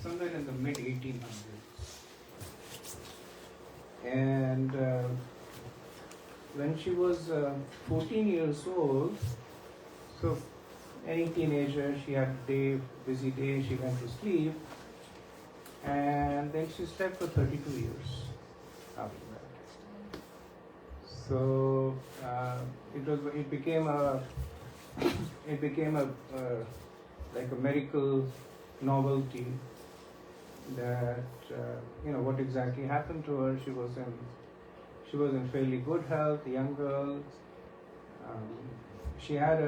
somewhere in the mid 1800s. And when she was 14 years old, so any teenager, she had a busy day, she went to sleep, and then she slept for 32 years after that. So it became a like a medical novelty that what exactly happened to her. She was in fairly good health, a young girl. She had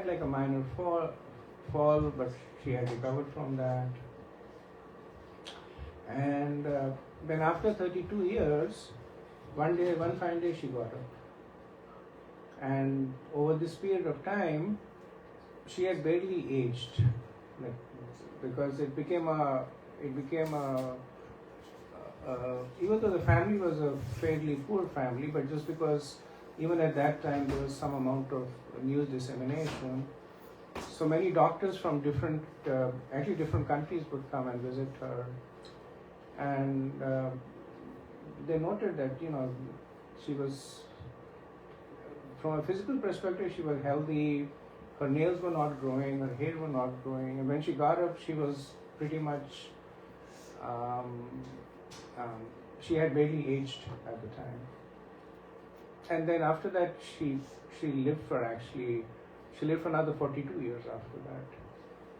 like a minor fall, but she had recovered from that. And then after 32 years, one fine day she got up. And over this period of time, she had barely aged, because it became a even though the family was a fairly poor family, but just because even at that time there was some amount of news dissemination, so many doctors from different countries would come and visit her, and they noted that she was, from a physical perspective, she was healthy. Her nails were not growing, her hair were not growing, and when she got up, she was pretty much, she had barely aged at the time. And then after that, she lived for another 42 years after that,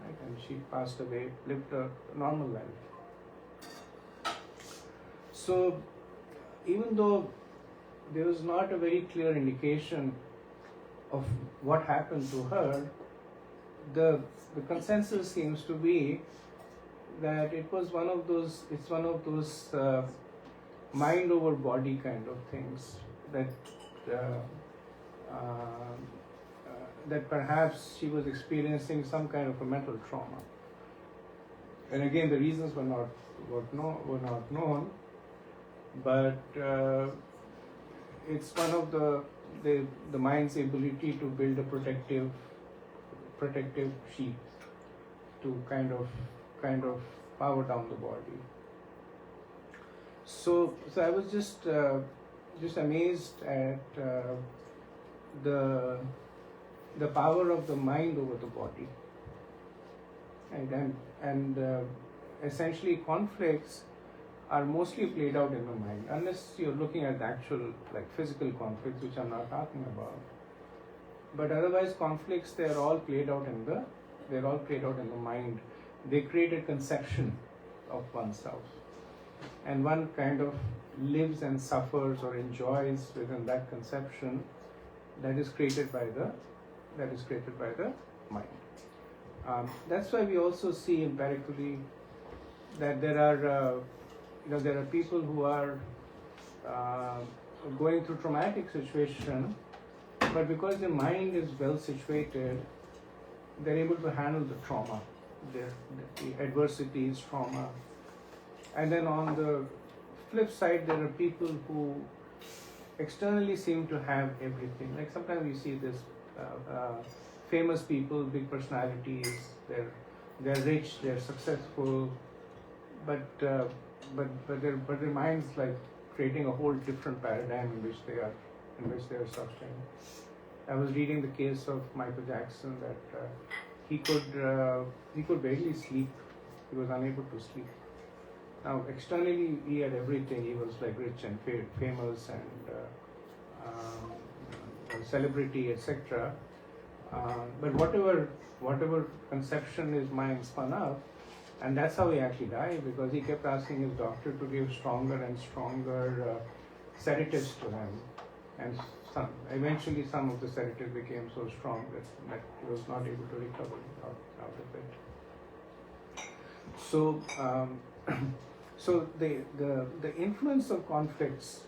right? And she passed away, lived a normal life. So even though there was not a very clear indication of what happened to her, the consensus seems to be that it was one of those mind over body kind of things, that perhaps she was experiencing some kind of a mental trauma. And again, the reasons were not known, but it's one of the mind's ability to build a protective sheath to kind of power down the body. So I was just amazed at the power of the mind over the body, and essentially conflicts are mostly played out in the mind, unless you're looking at the actual physical conflicts, which I'm not talking about. But otherwise, conflicts, they're all played out in the mind. They create a conception of oneself, and one kind of lives and suffers or enjoys within that conception that is created by the mind. That's why we also see empirically that there are people who are going through traumatic situation, but because the mind is well situated, they're able to handle the trauma, the adversities, trauma. And then on the flip side, there are people who externally seem to have everything. Like sometimes you see this famous people, big personalities, they're rich, they're successful, but their minds creating a whole different paradigm in which they are suffering. I was reading the case of Michael Jackson, that he could barely sleep. He was unable to sleep. Now externally he had everything. He was rich and famous and a celebrity, etc. But whatever conception his mind spun up, and that's how he actually died, because he kept asking his doctor to give stronger and stronger sedatives to him, and eventually some of the sedatives became so strong that he was not able to recover out of it. So, so the influence of conflicts,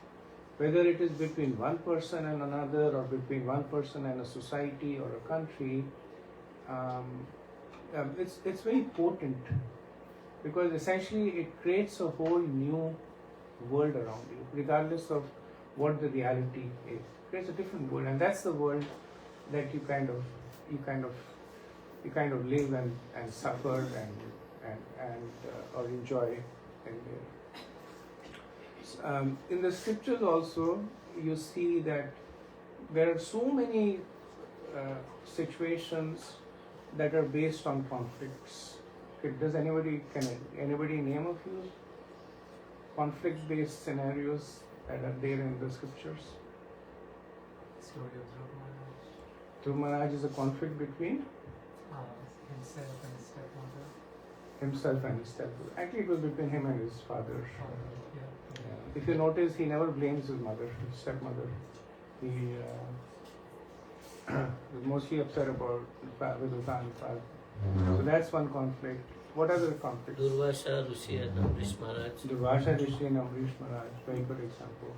whether it is between one person and another, or between one person and a society or a country, it's very potent, because essentially it creates a whole new world around you, regardless of what the reality is. It creates a different world, and that's the world that you kind of live and suffer or enjoy in there. In the scriptures also, you see that there are so many situations that are based on conflicts. Does anybody name a few conflict-based scenarios that are there in the scriptures? Story of Dhruv Maharaj. Dhruv Maharaj is a conflict between Himself and his stepmother. himself and his stepmother. Actually, it was between him and his father. Yeah. If you notice, he never blames his mother, his stepmother. He was mostly upset about Vidutha and father. So that's one conflict. What other conflicts? Durvasha, Rishi and Amrish Maharaj. Durvasha, Rishi and Amrish Maharaj, very good example.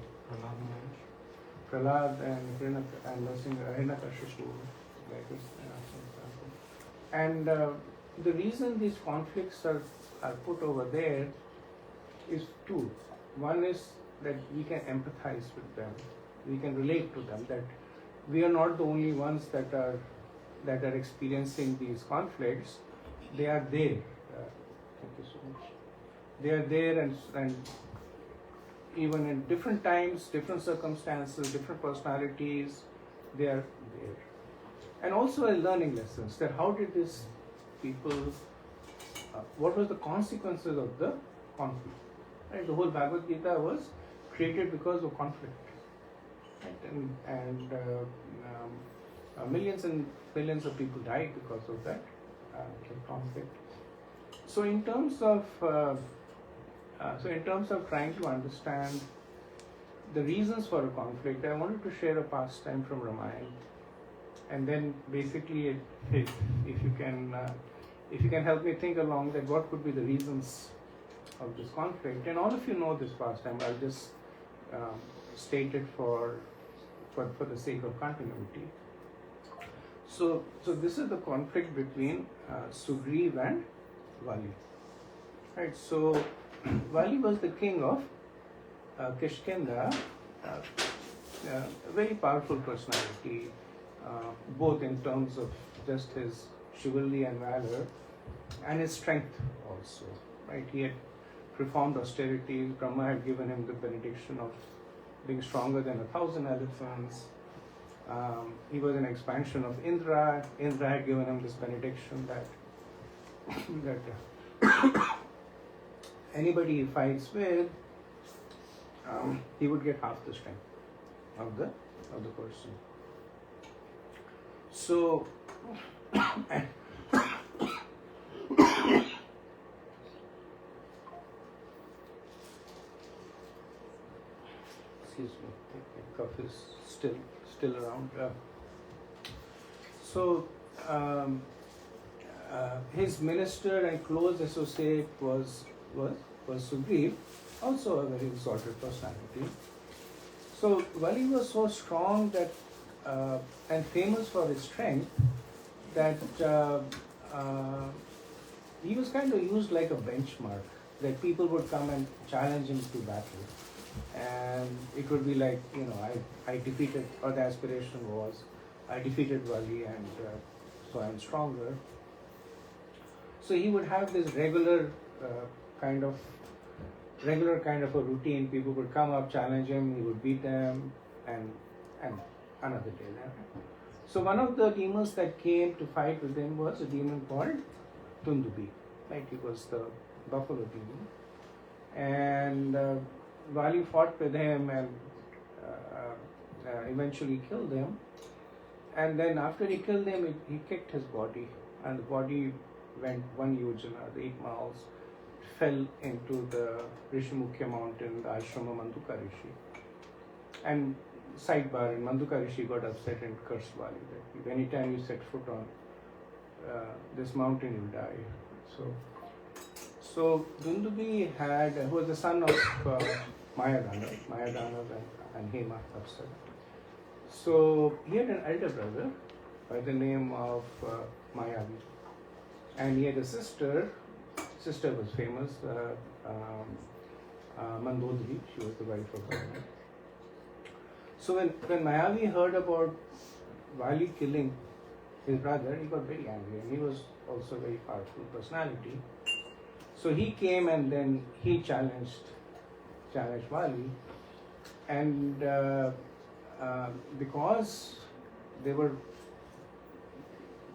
Prahlad and Hiranyakashipu, like this example. And the reason these conflicts are put over there is two. One is that we can empathize with them, we can relate to them, that we are not the only ones that are experiencing these conflicts. They are there. Thank you so much. They are there, and even in different times, different circumstances, different personalities, they are there. And also learning lessons, that how did these people, what was the consequences of the conflict? Right? The whole Bhagavad Gita was created because of conflict. Right? And millions and billions of people died because of that conflict. So in terms of trying to understand the reasons for a conflict, I wanted to share a pastime from Ramayana, and then basically, if you can help me think along that what could be the reasons of this conflict. And all of you know this pastime. I'll just state it for the sake of continuity. So this is the conflict between Sugriv and Vali. Right. So Vali was the king of Kishkinda, a very powerful personality, both in terms of just his chivalry and valor, and his strength also. Right. He had performed austerities. Brahma had given him the benediction of being stronger than 1,000 elephants. He was an expansion of Indra. Indra had given him this benediction that anybody he fights with, he would get half the strength of the person. So, excuse me, my cough is still around. His minister and close associate was Sugriv, also a very exalted personality. So Vali was so strong that and famous for his strength that he was kind of used like a benchmark, that people would come and challenge him to battle. And it would be like, I defeated, or the aspiration was, I defeated Vali, and so I'm stronger. So he would have this regular kind of a routine. People would come up, challenge him, he would beat them, and another day. So one of the demons that came to fight with him was a demon called Tundubi. Right? He was the buffalo demon. And Vali fought with him and eventually killed him. And then after he killed him, he kicked his body, and the body went 1 yojana, the 8 miles, fell into the Rishimukhya mountain, the ashram of Manduka Rishi. And sidebar, and Manduka Rishi got upset and cursed Vali that if anytime you set foot on this mountain, you die. So Dundubi who was the son of Mayadanav and Hema Apsara. So he had an elder brother by the name of Mayavi, and he had a sister. Sister was famous, Mandodari. She was the wife of Brahma. So when Mayavi heard about Vali killing his brother, he got very angry, and he was also a very powerful personality. So he came and then he challenged Vali, and because they were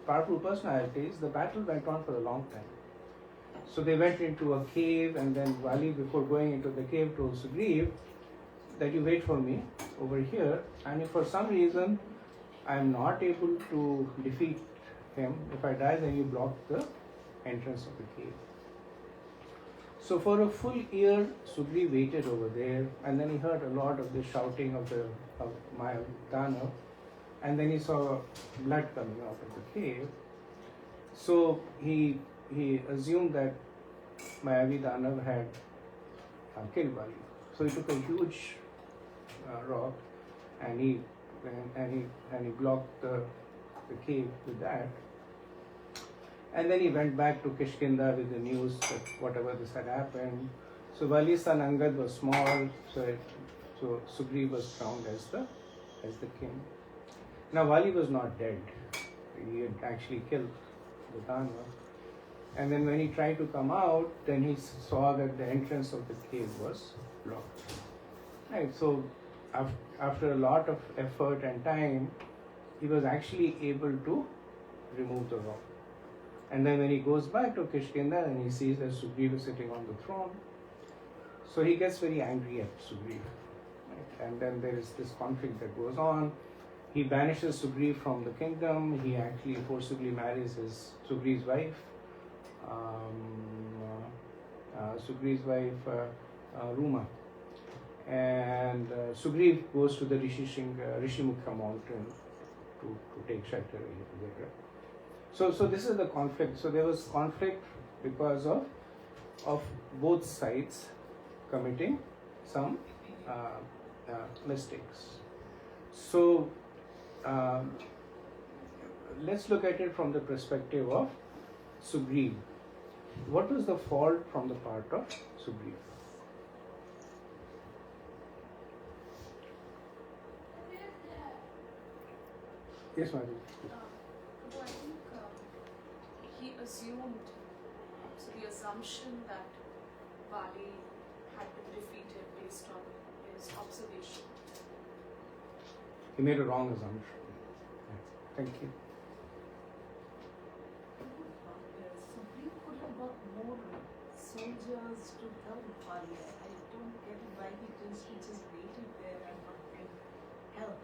powerful personalities, the battle went on for a long time. So they went into a cave, and then Vali, before going into the cave, told Sugriv that you wait for me over here, and if for some reason I am not able to defeat him, if I die, then you block the entrance of the cave. So for a full year, Sugriv waited over there, and then he heard a lot of the shouting of Danav, and then he saw blood coming out of the cave. So he assumed that Mayavi Danav had killed Vali. So he took a huge rock and he blocked the cave with that. And then he went back to Kishkinda with the news that whatever this had happened. So Vali's son Angad was small, so Sugriv was crowned as the king. Now Vali was not dead; he had actually killed the Danav. And then when he tried to come out, then he saw that the entrance of the cave was blocked. Right. So after a lot of effort and time, he was actually able to remove the rock. And then when he goes back to Kishkinda and he sees that Sugriv is sitting on the throne, so he gets very angry at Sugriv. Right? And then there is this conflict that goes on. He banishes Sugriv from the kingdom. He actually forcibly marries Sugriv's wife. Ruma. And Sugriv goes to the Rishimukha mountain to take shelter there. So this is the conflict. So there was conflict because of both sides committing some mistakes. So let's look at it from the perspective of Sugriv. What was the fault from the part of Sugriv? Yes, Madhu. I think he assumed, so the assumption that Vali had been defeated based on his observation. He made a wrong assumption. Thank you. Supreme could have got more soldiers to help Vali. I don't get why he just waited there and not been help.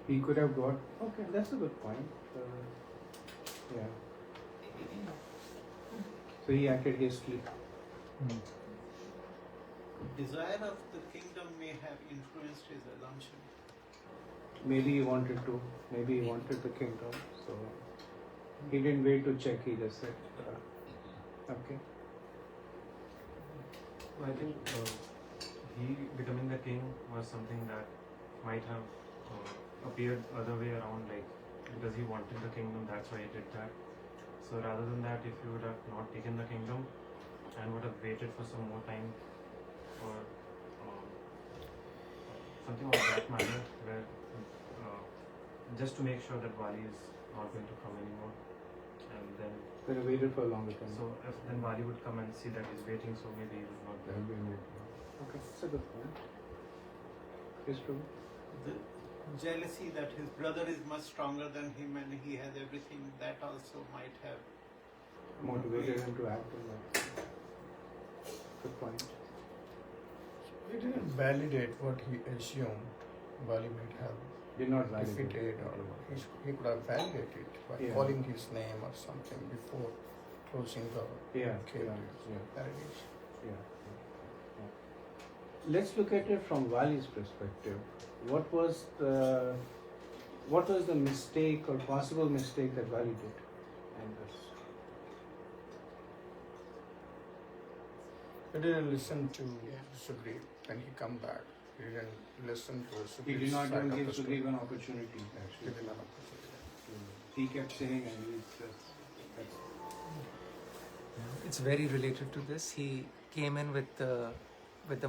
He could have got. Okay, that's a good point. Yeah. So he acted hastily. Desire of the kingdom may have influenced his assumption. Maybe he wanted to. Maybe he wanted the kingdom. So he didn't wait to check. He just said, "Okay." I think he becoming the king was something that might have appeared other way around, like because he wanted the kingdom, that's why he did that. So rather than that, if you would have not taken the kingdom and would have waited for some more time or something of that manner, where just to make sure that Vali is not going to come anymore, and then Then he waited for a longer time. so if then Vali would come and see that he's waiting, so maybe he would not That would be more. Okay, that's a good point. Yes, true. The jealousy that his brother is much stronger than him and he has everything, that also might have Motivated him to act in that. Good point. He didn't validate what he assumed Vali might have Did not validate. defeated, or he could have validated by Yeah. calling his name or something before closing the Yeah, cave. yeah. Validation. Yeah. Let's look at it from Vali's perspective. What was the mistake or possible mistake that Vali did in this? He didn't listen to Sugriv when he come back. He didn't listen to Sugriv's He did not side even of give the story. Sugriv an opportunity, actually. Give him an opportunity. He kept saying, and he's just. It's very related to this. He came in with the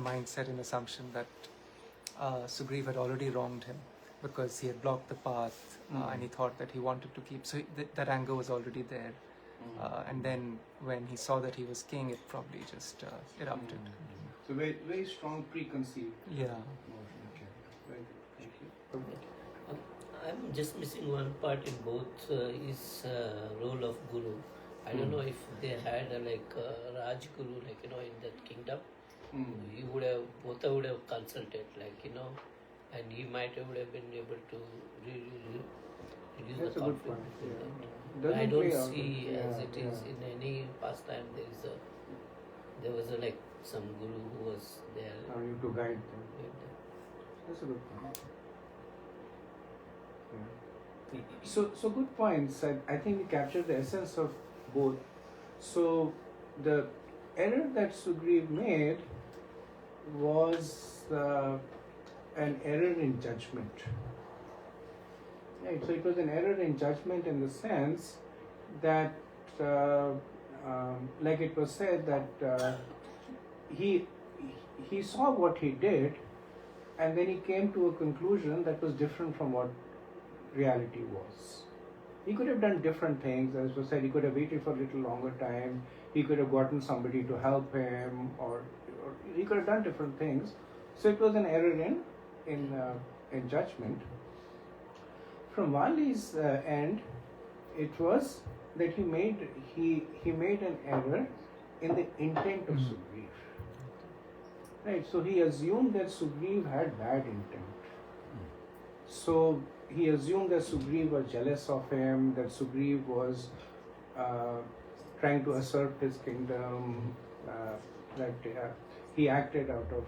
mindset and assumption that Sugriv had already wronged him because he had blocked the path and he thought that he wanted to keep. So that anger was already there. And then when he saw that he was king, it probably just erupted. So very, very strong preconceived Yeah. notion. Okay. Very good. Thank you. I'm just missing one part in both his role of guru. I don't know if they had Raj Guru, in that kingdom. He would have, both would have consulted, and he might have been able to reduce That's the a good conflict point. between Yeah. them. Doesn't I don't play out see in- as yeah, it is yeah. in any pastime. There was some guru who was there. You to guide them. with them. That's a good point. Yeah. So good points. I think we captured the essence of both. So the error that Sugriv made was an error in judgment. Right. So it was an error in judgment in the sense that, like it was said, that he saw what he did, and then he came to a conclusion that was different from what reality was. He could have done different things. As was said, he could have waited for a little longer time. He could have gotten somebody to help him, or he could have done different things. So it was an error in judgment. From Vali's end, it was that he made an error in the intent of Sugriv. Right. So he assumed that Sugriv had bad intent. So he assumed that Sugriv was jealous of him, that Sugriv was trying to assert his kingdom, that he acted out of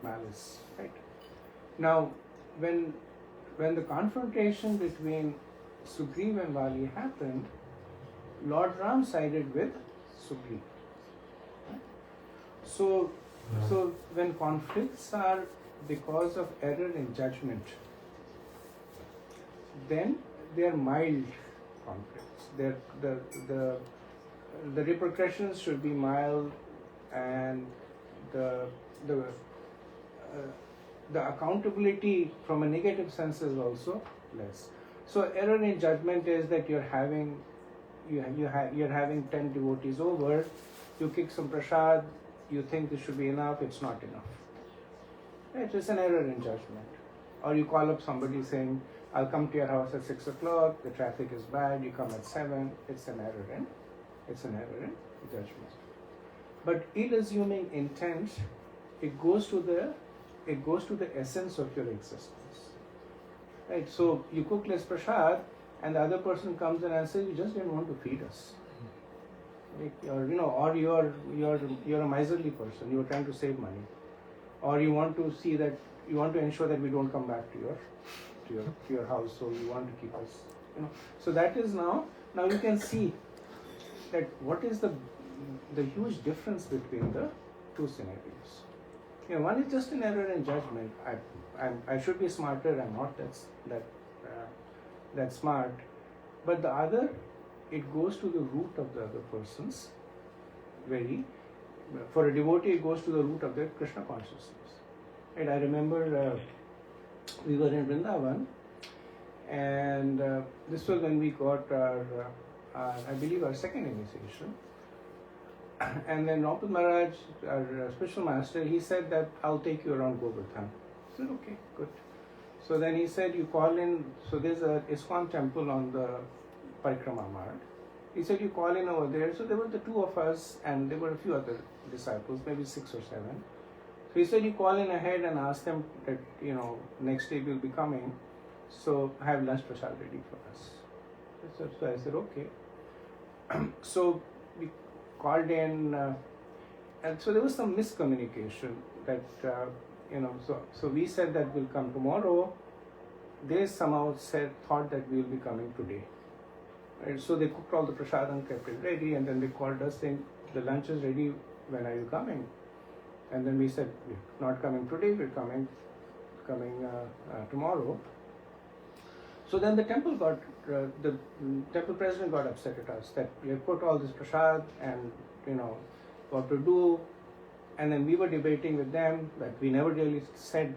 malice. Right. Now, when the confrontation between Sugriv and Vali happened, Lord Ram sided with Sugriv. So when conflicts are because of error in judgment, then they are mild conflicts. The repercussions should be mild, and the accountability from a negative sense is also less. So error in judgment is that you're having 10 devotees over, you kick some prasad, you think this should be enough, it's not enough. Right? It's an error in judgment. Or you call up somebody saying, I'll come to your house at 6 o'clock, the traffic is bad, you come at 7, it's an error in judgment. But ill-assuming intent, it goes to the essence of your existence. Right? So you cook less prasad, and the other person comes in and says, you just didn't want to feed us. Right? Or you're a miserly person, you're trying to save money. Or you want to ensure that we don't come back to your house, so you want to keep us. So that is now you can see that what is the huge difference between the two scenarios. One is just an error in judgment. I should be smarter. I'm not that smart. But the other, it goes to the root of the other person's for a devotee, it goes to the root of their Krishna consciousness. And I remember we were in Vrindavan, and this was when we got I believe our second initiation. And then Rampal Maharaj, our spiritual master, he said that I'll take you around Govardhan. I said, okay, good. So then he said, you call in, so there's a ISKCON temple on the Parikrama Marg. He said, you call in over there. So there were the two of us, and there were a few other disciples, maybe 6 or 7. So he said, you call in ahead and ask them that, next day we'll be coming, so have lunch prasad ready for us. So I said, okay. So we called in, and so there was some miscommunication that, so we said that we'll come tomorrow. They somehow thought that we'll be coming today. Right? So they cooked all the prasad and kept it ready, and then they called us saying, the lunch is ready, when are you coming? And then we said, we're not coming today, we're coming tomorrow. So then the temple president got upset at us that we had put all this prasad and what to do. And then we were debating with them that we never really said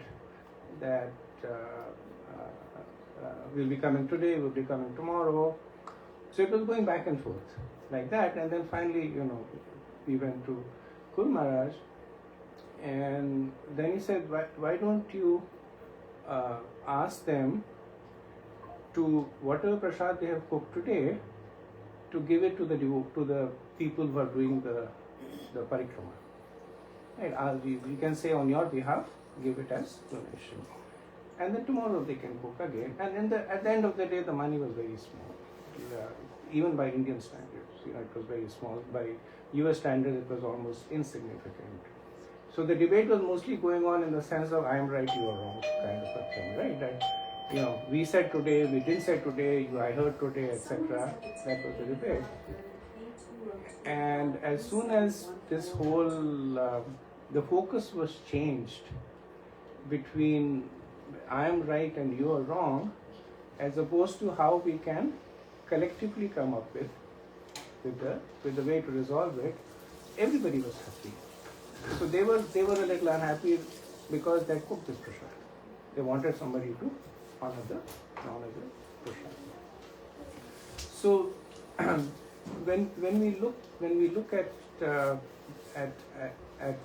that we'll be coming today, we'll be coming tomorrow. So it was going back and forth like that, and then finally, we went to Guru Maharaj, and then he said, why don't you ask them to, whatever prasad they have cooked today, to give it to the people who are doing the parikrama. Right? We can say on your behalf, give it as donation. And then tomorrow they can cook again. And at the end of the day, the money was very small. Even by Indian standards, it was very small. By US standards, it was almost insignificant. So the debate was mostly going on in the sense of I am right, you are wrong kind of a thing, right? That, we said today, we didn't say today, I heard today, etc. That was the debate. And as soon as this whole, the focus was changed between I am right and you are wrong, as opposed to how we can collectively come up with the way to resolve it, everybody was happy. So they were a little unhappy because they cooked this prasad. They wanted somebody to honor the prasad. So when we look at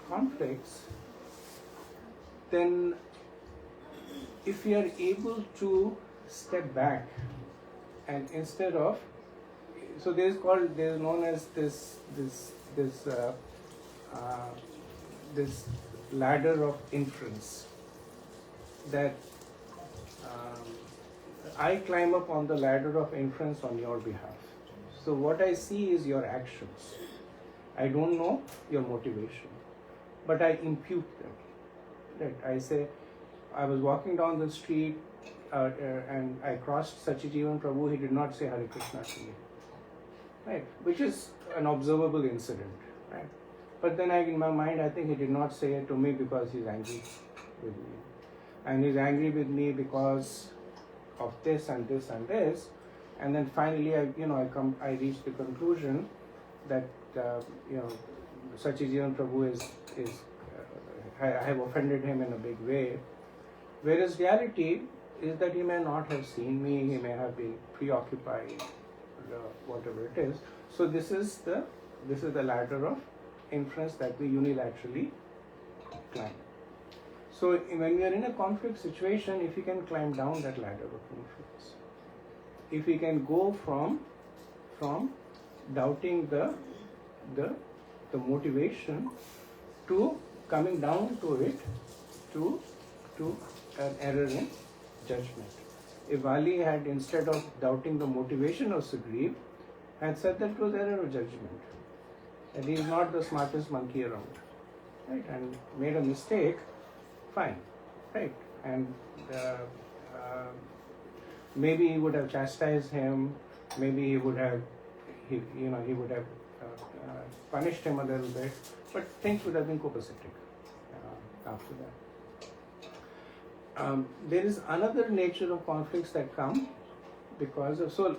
conflicts, then if we are able to step back and instead of, so there is known as this ladder of inference, that I climb up on the ladder of inference on your behalf. So what I see is your actions. I don't know your motivation, but I impute them. Right? I say, I was walking down the street and I crossed Saci Prabhu, he did not say Hare Krishna to me. Right? Which is an observable incident. Right? But then in my mind, I think he did not say it to me because he's angry with me. And he's angry with me because of this and this and this. And then finally, I reached the conclusion that, Saci Prabhu is I have offended him in a big way. Whereas reality is that he may not have seen me, he may have been preoccupied, whatever it is. So this is the ladder of inference that we unilaterally climb. So when we are in a conflict situation, if we can climb down that ladder of inference, if we can go from doubting the motivation to coming down to it, to an error in judgment. If Vali had, instead of doubting the motivation of Sugriv, had said that it was error of judgment, that he is not the smartest monkey around, right, and made a mistake, fine, right, and maybe he would have chastised him, maybe he would have punished him a little bit, but things would have been copacetic after that. There is another nature of conflicts that come because of, so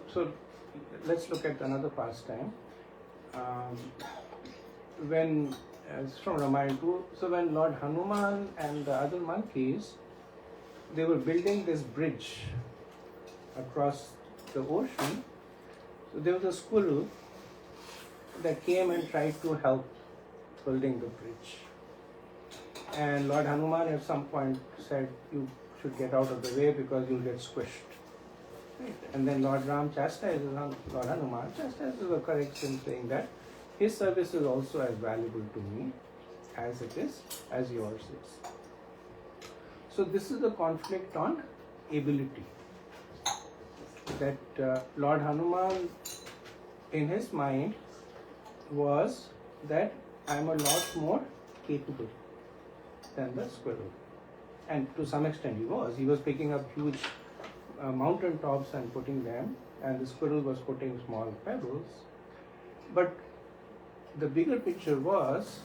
let's look at another pastime. When it's from Ramayana too, so when Lord Hanuman and the other monkeys, they were building this bridge across the ocean, so there was a squirrel that came and tried to help building the bridge. And Lord Hanuman at some point said, you should get out of the way because you'll get squished. Right? And then Lord Ram chastises Lord Hanuman, chastises the correct in saying that his service is also as valuable to me as it is, as yours is. So this is the conflict on ability. That Lord Hanuman, in his mind, was that I am a lot more capable than the squirrel. And to some extent he was. He was picking up huge mountain tops and putting them, and the squirrel was putting small pebbles. But the bigger picture was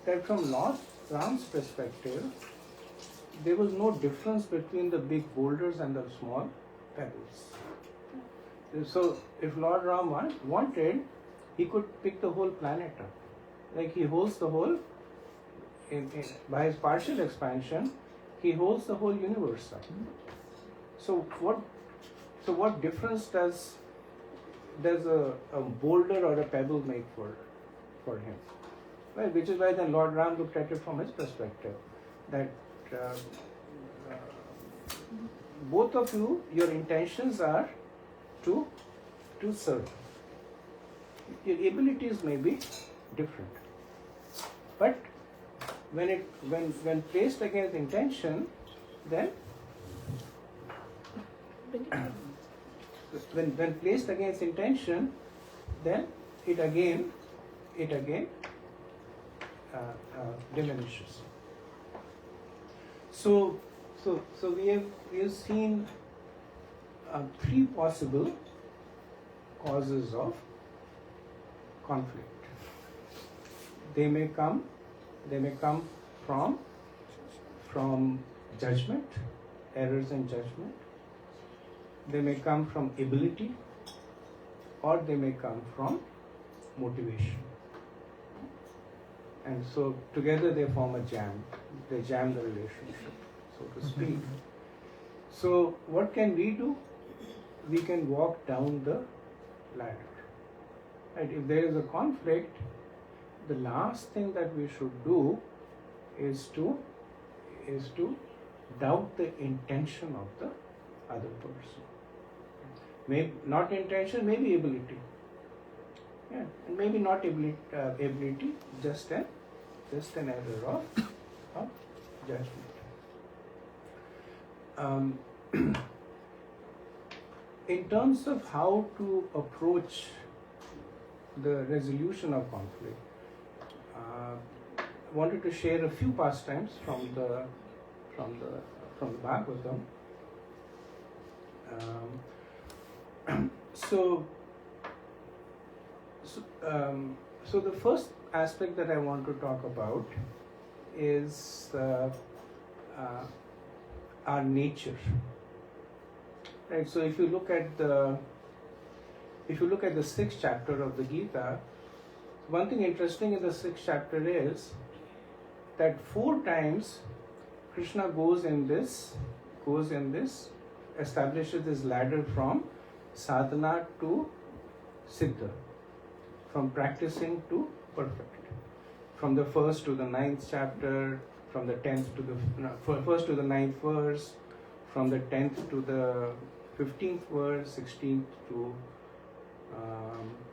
that from Lord Ram's perspective, there was no difference between the big boulders and the small pebbles. So if Lord Ram wanted, he could pick the whole planet up. Like he holds the whole, by his partial expansion, he holds the whole universe up. So what difference does there's a boulder or a pebble made for him. Right? Which is why then Lord Ram looked at it from his perspective. That both of you, your intentions are to serve. Your abilities may be different. But when placed against intention, then when placed against intention, then it again diminishes. So we have seen three possible causes of conflict. They may come from judgment, errors in judgment. They may come from ability, or they may come from motivation. And so together they form a jam. They jam the relationship, so to speak. So what can we do? We can walk down the ladder. Right? If there is a conflict, the last thing that we should do is to doubt the intention of the other person. Maybe not intention, maybe ability. Yeah, and maybe not ability, just an error of judgment. In terms of how to approach the resolution of conflict, I wanted to share a few pastimes from the Bhagavatam. So the first aspect that I want to talk about is our nature. Right. So if you look at the 6th chapter of the Gita, one thing interesting in the 6th chapter is that 4 times Krishna goes in this, establishes this ladder from sadhana to siddha, from practicing to perfect. From the 1st to the 9th chapter, from the 10th to the 1st to the 9th verse, from the 10th to the 15th verse, 16th to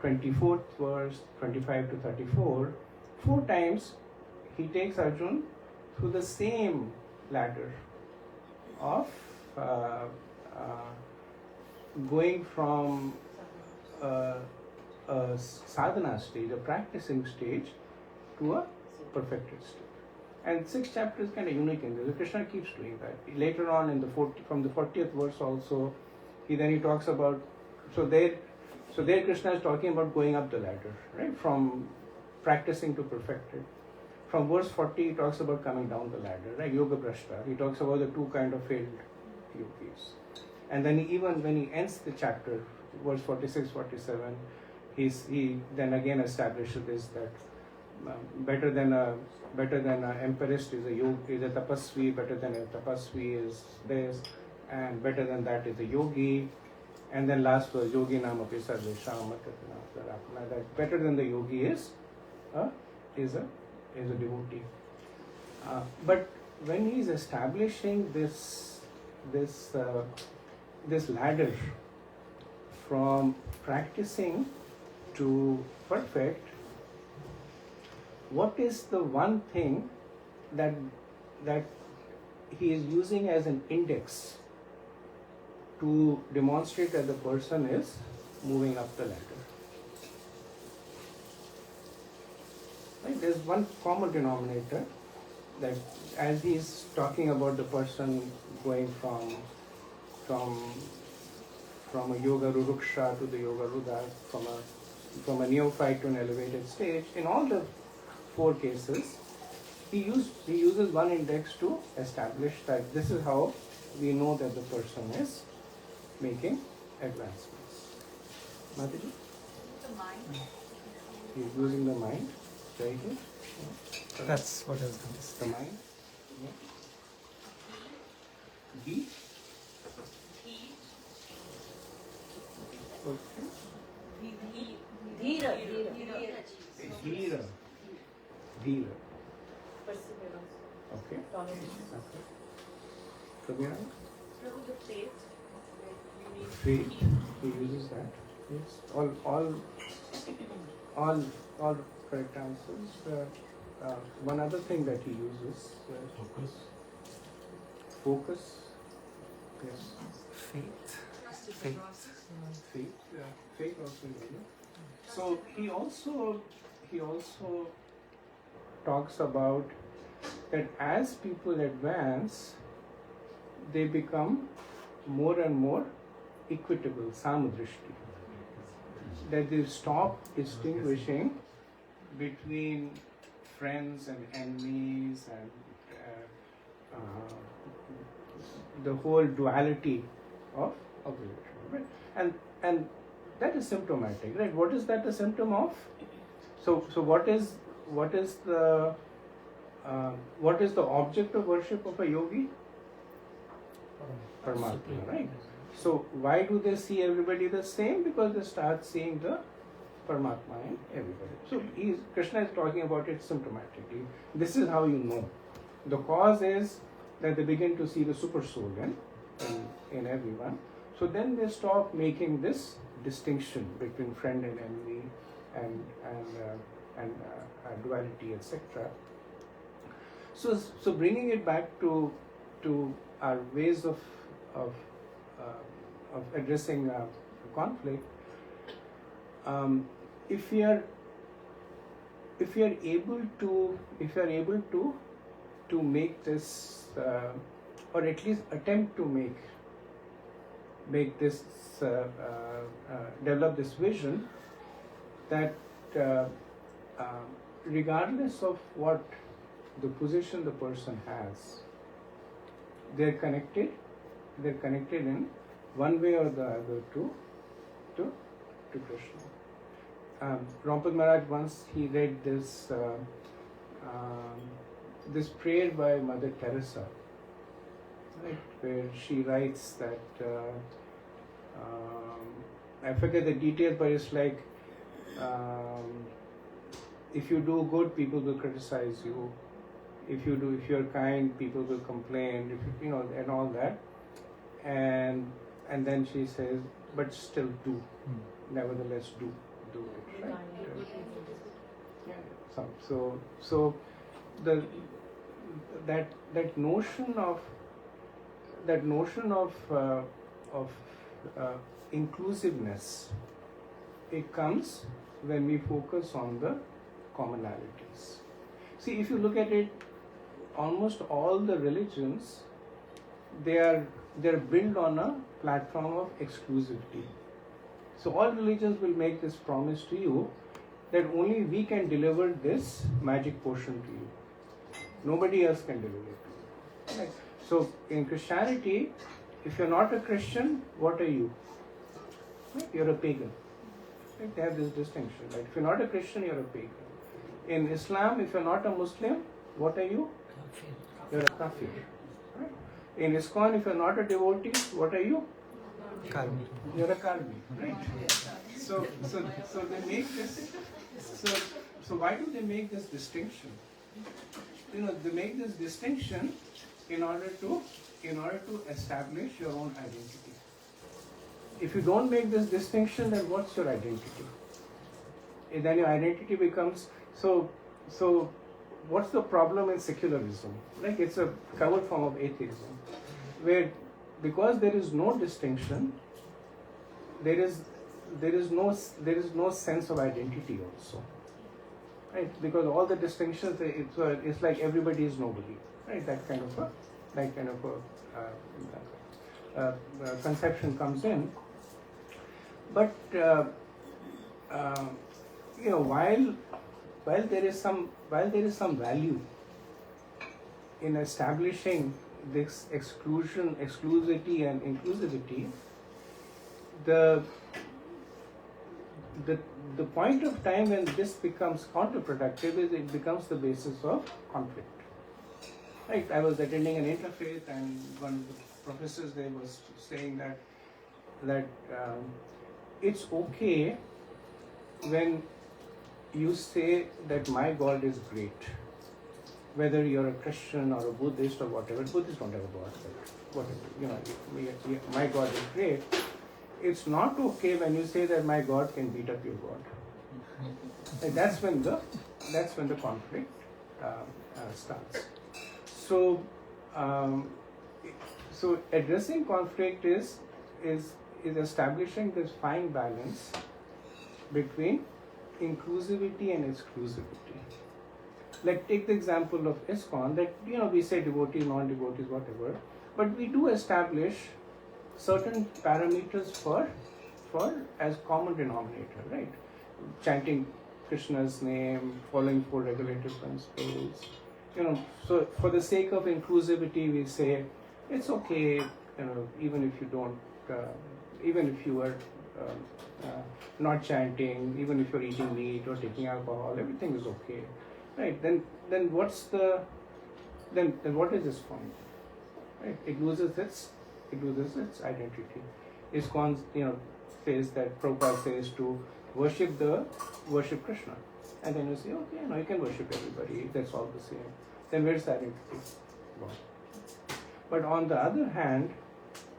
24th verse, 25 to 34, 4 times he takes Arjun through the same ladder of going from a sadhana stage, a practicing stage, to a perfected stage. And 6th chapter is kind of unique in this. Krishna keeps doing that. Later on in from the 40th verse also, he talks about, so there Krishna is talking about going up the ladder, right? From practicing to perfected. From verse 40, he talks about coming down the ladder, right? Yoga Brashta. He talks about the 2 kind of failed yogis. And then even when he ends the chapter, verse 46, 47, he then again establishes this, that better than an emperist is a tapasvi, better than a tapasvi is this, and better than that is a yogi. And then last was yogi nama pisarvesham, that better than the yogi is a devotee. But when he is establishing this ladder from practicing to perfect, what is the one thing that he is using as an index to demonstrate that the person is moving up the ladder? Right? There's one common denominator, that as he is talking about the person going from a yoga ruruksha to the yoga rudha, from a neophyte to an elevated stage, in all the 4 cases, he uses one index to establish that this is how we know that the person is making advancements. Mataji? The mind. He's using the mind. Very good. That's what I was going to say. The mind. Yeah. Heat. Heat. Okay. Dhira. Dhira. Dhira. Okay. Okay. Kabira? Faith. He uses that. Yes. All correct answers. One other thing that he uses. Focus. Yes. Faith. Faith. Faith also. So he also talks about that as people advance, they become more and more equitable, samadrishti. That they stop distinguishing between friends and enemies and the whole duality of relation, right? And that is symptomatic, right? What is that a symptom of? So what is the object of worship of a yogi? Paramatma, right? So why do they see everybody the same? Because they start seeing the Paramatma in everybody. So Krishna is talking about it symptomatically. This is how you know. The cause is that they begin to see the super soul in everyone. So then they stop making this distinction between friend and enemy and duality, etc. So bringing it back to our ways of addressing conflict, if we are able to make this or at least attempt to make this develop this vision that regardless of what the position the person has, they're connected in one way or the other to Krishna. Rampal Maharaj once he read this prayer by Mother Teresa, right, where she writes that I forget the details, but it's like if you do good, people will criticize you. If you're kind, people will complain. If you know, and all that. And then she says, but still do. Nevertheless, do it. Right? Yeah. So that notion of inclusiveness, it comes when we focus on the commonalities. See, if you look at it, almost all the religions, they're built on a platform of exclusivity. So all religions will make this promise to you that only we can deliver this magic potion to you. Nobody else can deliver it to you. Right? So in Christianity, if you're not a Christian, what are you? Right? You're a pagan. Right? They have this distinction. Right? If you're not a Christian, you're a pagan. In Islam, if you're not a Muslim, what are you? You're a kafir. Right? In ISKCON, if you're not a devotee, what are you? Karmi. You're a karmi, right? So they make this. So why do they make this distinction? They make this distinction in order to establish your own identity. If you don't make this distinction, then what's your identity? And then your identity becomes so. What's the problem in secularism? Like it's a covered form of atheism, where because there is no distinction, there is no sense of identity also, right? Because all the distinctions, it's like everybody is nobody, right? That kind of a conception comes in, but while there is some value in establishing this exclusivity and inclusivity, the point of time when this becomes counterproductive is it becomes the basis of conflict. Right? I was attending an interfaith, and one of the professors there was saying that it's okay when you say that my God is great, whether you're a Christian or a Buddhist or whatever, Buddhists don't have a God, but whatever, my God is great. It's not okay when you say that my God can beat up your God. And that's when the conflict starts. So, so addressing conflict is establishing this fine balance between inclusivity and exclusivity. Like take the example of ISKCON, that we say devotees, non-devotees, whatever, but we do establish certain parameters for as common denominator, right? Chanting Krishna's name, following 4 regulative principles. So for the sake of inclusivity, we say it's okay, even if you don't, even if you are not chanting, even if you're eating meat or taking alcohol, everything is okay, right? Then what is this point? Right? It loses its identity. ISKCON, says that Prabhupada says to worship Krishna, and then you say, okay, you can worship everybody. That's all the same. Then where's the identity? Gone. But on the other hand,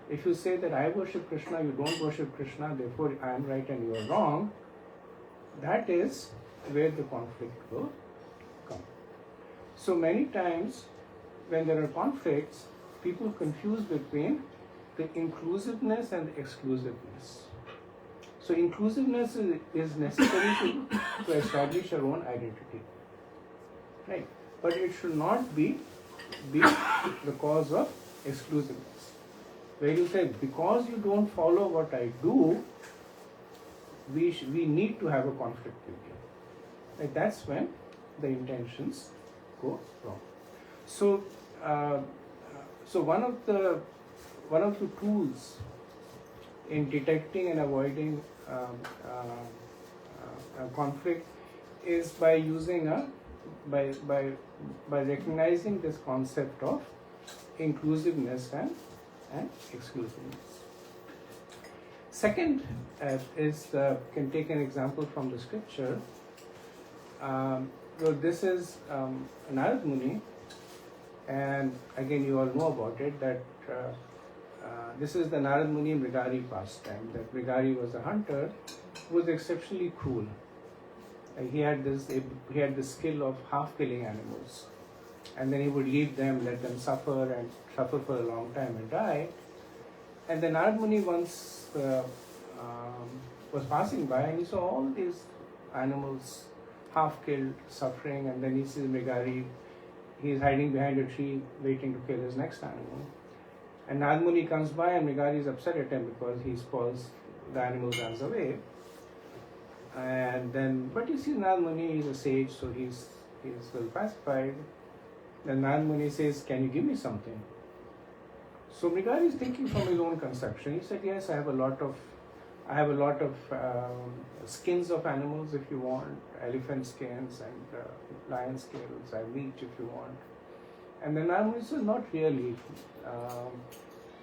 if you say that I worship Krishna, you don't worship Krishna, therefore I am right and you are wrong, that is where the conflict will come. So many times when there are conflicts, people confuse between the inclusiveness and the exclusiveness. So inclusiveness is necessary to establish your own identity, right? But it should not be the cause of exclusiveness. Where you say, because you don't follow what I do, we need to have a conflict with you. Right? That's when the intentions go wrong. So, so one of the tools in detecting and avoiding conflict is by using by recognizing this concept of inclusiveness and exclusiveness. Second can take an example from the scripture. This is Narad Muni, and again you all know about it, that this is the Narad Muni Mrigari pastime. That Mrigari was a hunter who was exceptionally cruel. He had the skill of half killing animals, and then he would leave them, let them suffer for a long time and die. And then Narad Muni once was passing by and he saw all these animals half killed, suffering, and then he sees Mrigari. He is hiding behind a tree waiting to kill his next animal. And Narad Muni comes by and Mrigari is upset at him because he spoils the animal, runs away. And then, but you see, Narad Muni is a sage, so he's well pacified. Then Narad Muni says, "Can you give me something?" So Mrigari is thinking from his own conception. He said, "Yes, I have a lot of skins of animals if you want, elephant skins and lion scales. I have meat if you want." And then Narad Muni said, "Not really.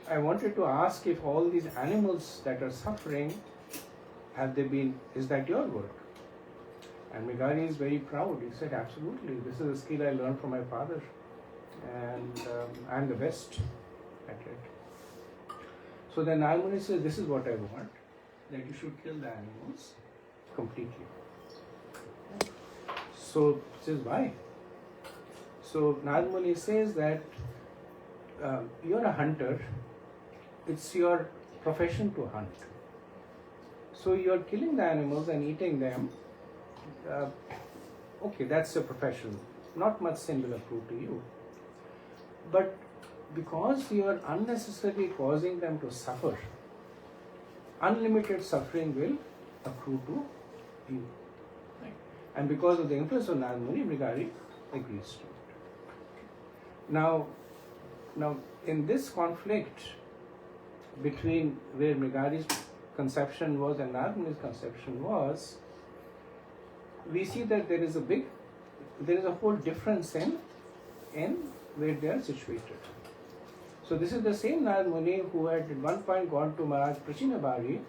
I wanted to ask if all these animals that are suffering, is that your work?" And Mrigari is very proud. He said, "Absolutely. This is a skill I learned from my father, and I'm the best at it." So then Narad Muni says, "This is what I want, that you should kill the animals completely." So he says, "Why?" So Narad Muni says that you're a hunter. It's your profession to hunt. So you're killing the animals and eating them. Okay, that's your profession. Not much sin will accrue to you. But because you're unnecessarily causing them to suffer, unlimited suffering will accrue to you. Right? And because of the influence of Narad Muni, Mrigari agrees to it. Now, in this conflict between where Mrigari's conception was and Narad Muni's conception was, we see that there is a whole difference in where they are situated. So this is the same Narad Muni who had at one point gone to Maharaj Prachinabhari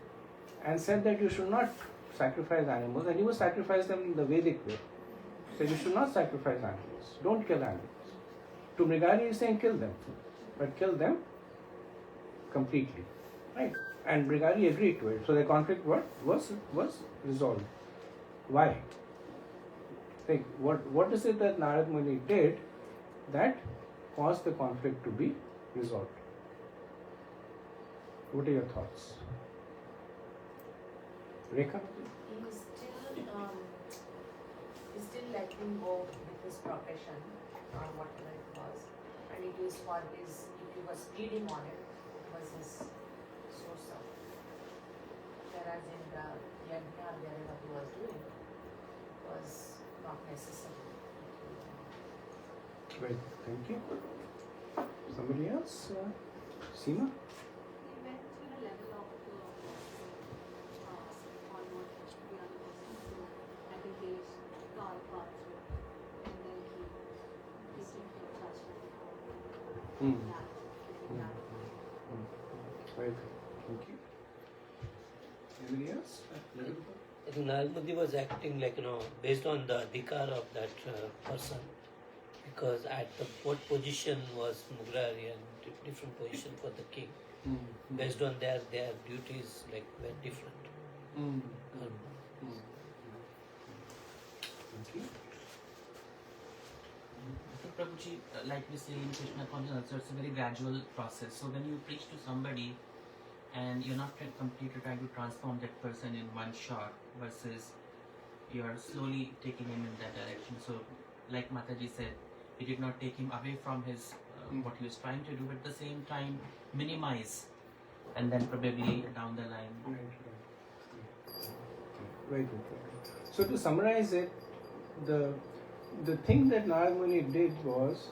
and said that you should not sacrifice animals, and he was sacrifice them in the Vedic way. So you should not sacrifice animals. Don't kill animals. To Mrigari, he is saying kill them, but kill them completely, right? And Mrigari agreed to it. So the conflict was resolved. Why? Like what is it that Narad Muni did that caused the conflict to be resolved? What are your thoughts? Rekha? He's still letting go with his profession or whatever it was, and it was for his, if he was feeding on it, it was his source of. Whereas in the yajna, wherever he was doing, it was not necessary. Right. Thank you. Somebody else? Seema? He went to the level of almost the other person to at a gate, car parts, and then he took the touch Hmm. that. Right. Thank you. Anybody else? I think Narad Muni was acting like, based on the adhikar of that person, because at the what position was Mughlari and different position for the king. Based on their duties, like were different. Thank you. So Prabhuji, like we say in Krishna consciousness, it's a very gradual process. So when you preach to somebody and you're not completely trying to transform that person in one shot versus you're slowly taking him in that direction. So like Mataji said, he did not take him away from his what he was trying to do, but at the same time minimize, and then probably down the line. Right. So to summarize it, the thing that Narad Muni did was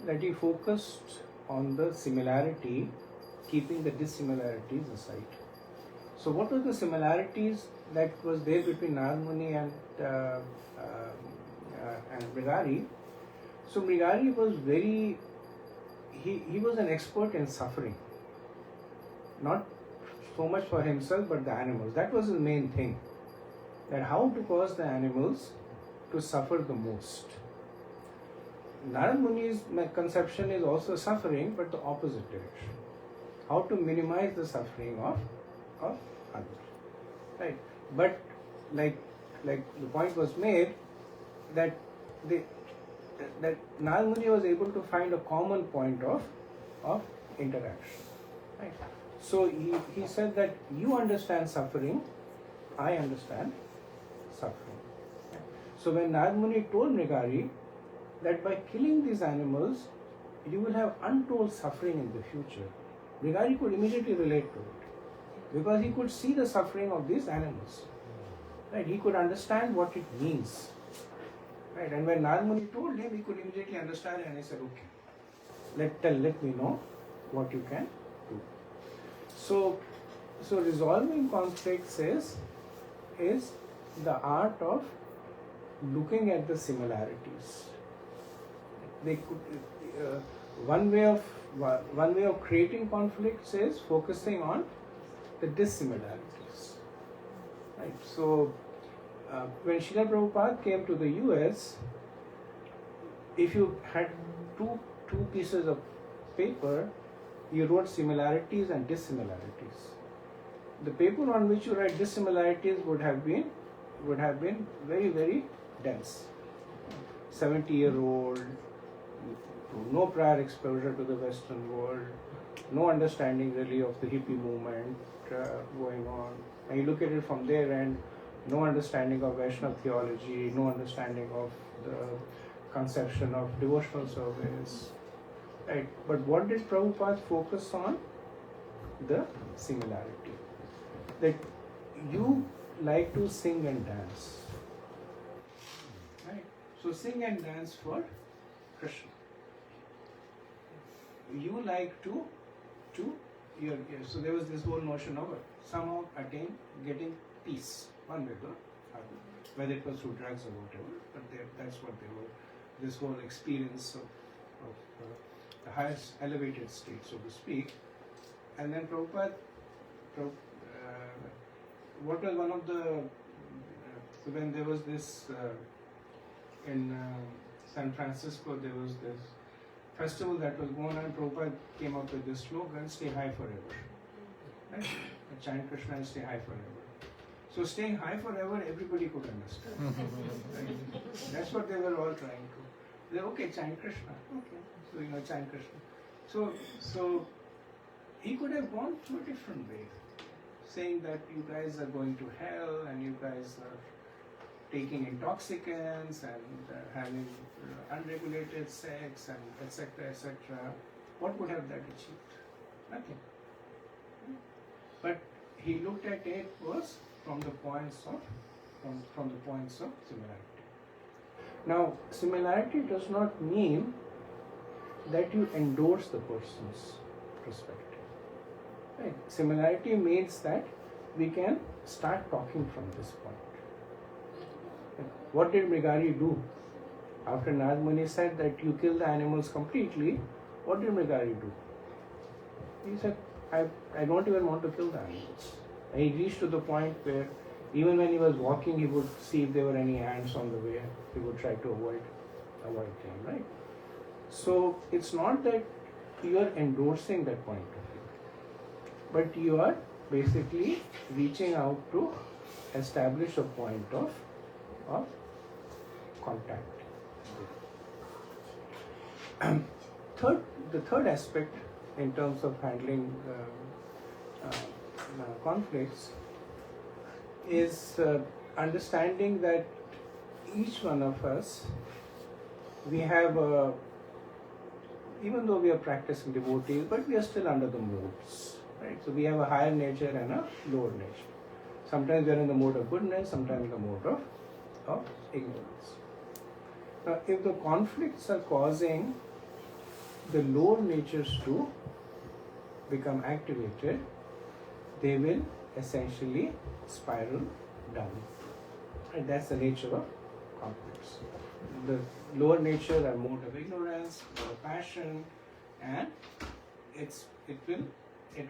that he focused on the similarity, keeping the dissimilarities aside. So what were the similarities that was there between Narad Muni and Mrigari? So Mrigari was he was an expert in suffering, not so much for himself but the animals. That was his main thing, that how to cause the animals to suffer the most. Narad Muni's conception is also suffering, but the opposite direction. How to minimize the suffering of others, right? But like the point was made that that Narad Muni was able to find a common point of interaction, right? So he said that you understand suffering, I understand suffering. So when Narad Muni told Mrigari that by killing these animals, you will have untold suffering in the future, Mrigari could immediately relate to it because he could see the suffering of these animals. Right? He could understand what it means. Right? And when Narad Muni told him, he could immediately understand it, and he said, okay, let me know what you can do. So resolving conflicts is the art of looking at the similarities. They could one way of creating conflicts is focusing on the dissimilarities. Right. So when Srila Prabhupada came to the US, if you had two pieces of paper, you wrote similarities and dissimilarities. The paper on which you write dissimilarities would have been very, very dense. 70-year-old, no prior exposure to the Western world, no understanding really of the hippie movement going on. And you look at it from their end, no understanding of Vaishnava theology, no understanding of the conception of devotional service. Right? But what did Prabhupada focus on? The similarity. That you like to sing and dance. Right? So sing and dance for Krishna. You like to so there was this whole notion of somehow getting peace, one way or other, whether it was through drugs or whatever, but that's what they were, this whole experience of the highest elevated state, so to speak. And then Prabhupada, what was one of the So when there was this in San Francisco, there was this festival that was going on. Prabhupada came up with this slogan, "Stay high forever." Right? Chant Krishna and stay high forever. So staying high forever, everybody could understand. Right? That's what they were all trying to. They're okay, chant Krishna. Okay, so chant Krishna. So he could have gone through a different way, saying that you guys are going to hell and you guys are taking intoxicants and having unregulated sex and etc. etc. What would have that achieved? Nothing. But he looked at it was from the points of similarity. Now, similarity does not mean that you endorse the person's perspective. Right? Similarity means that we can start talking from this point. What did Mrigari do? After Narad Muni said that you kill the animals completely, what did Mrigari do? He said, I don't even want to kill the animals. And he reached to the point where even when he was walking, he would see if there were any ants on the way. He would try to avoid them, right? So it's not that you are endorsing that point of view, but you are basically reaching out to establish a point of contact. The third aspect in terms of handling conflicts is understanding that each one of us, we have even though we are practicing devotees, but we are still under the modes, right? So we have a higher nature and a lower nature. Sometimes we are in the mode of goodness, sometimes in the mode of ignorance. Now, if the conflicts are causing the lower natures to become activated, they will essentially spiral down. And that's the nature of conflicts. The lower nature are mode of ignorance, mode of passion, and it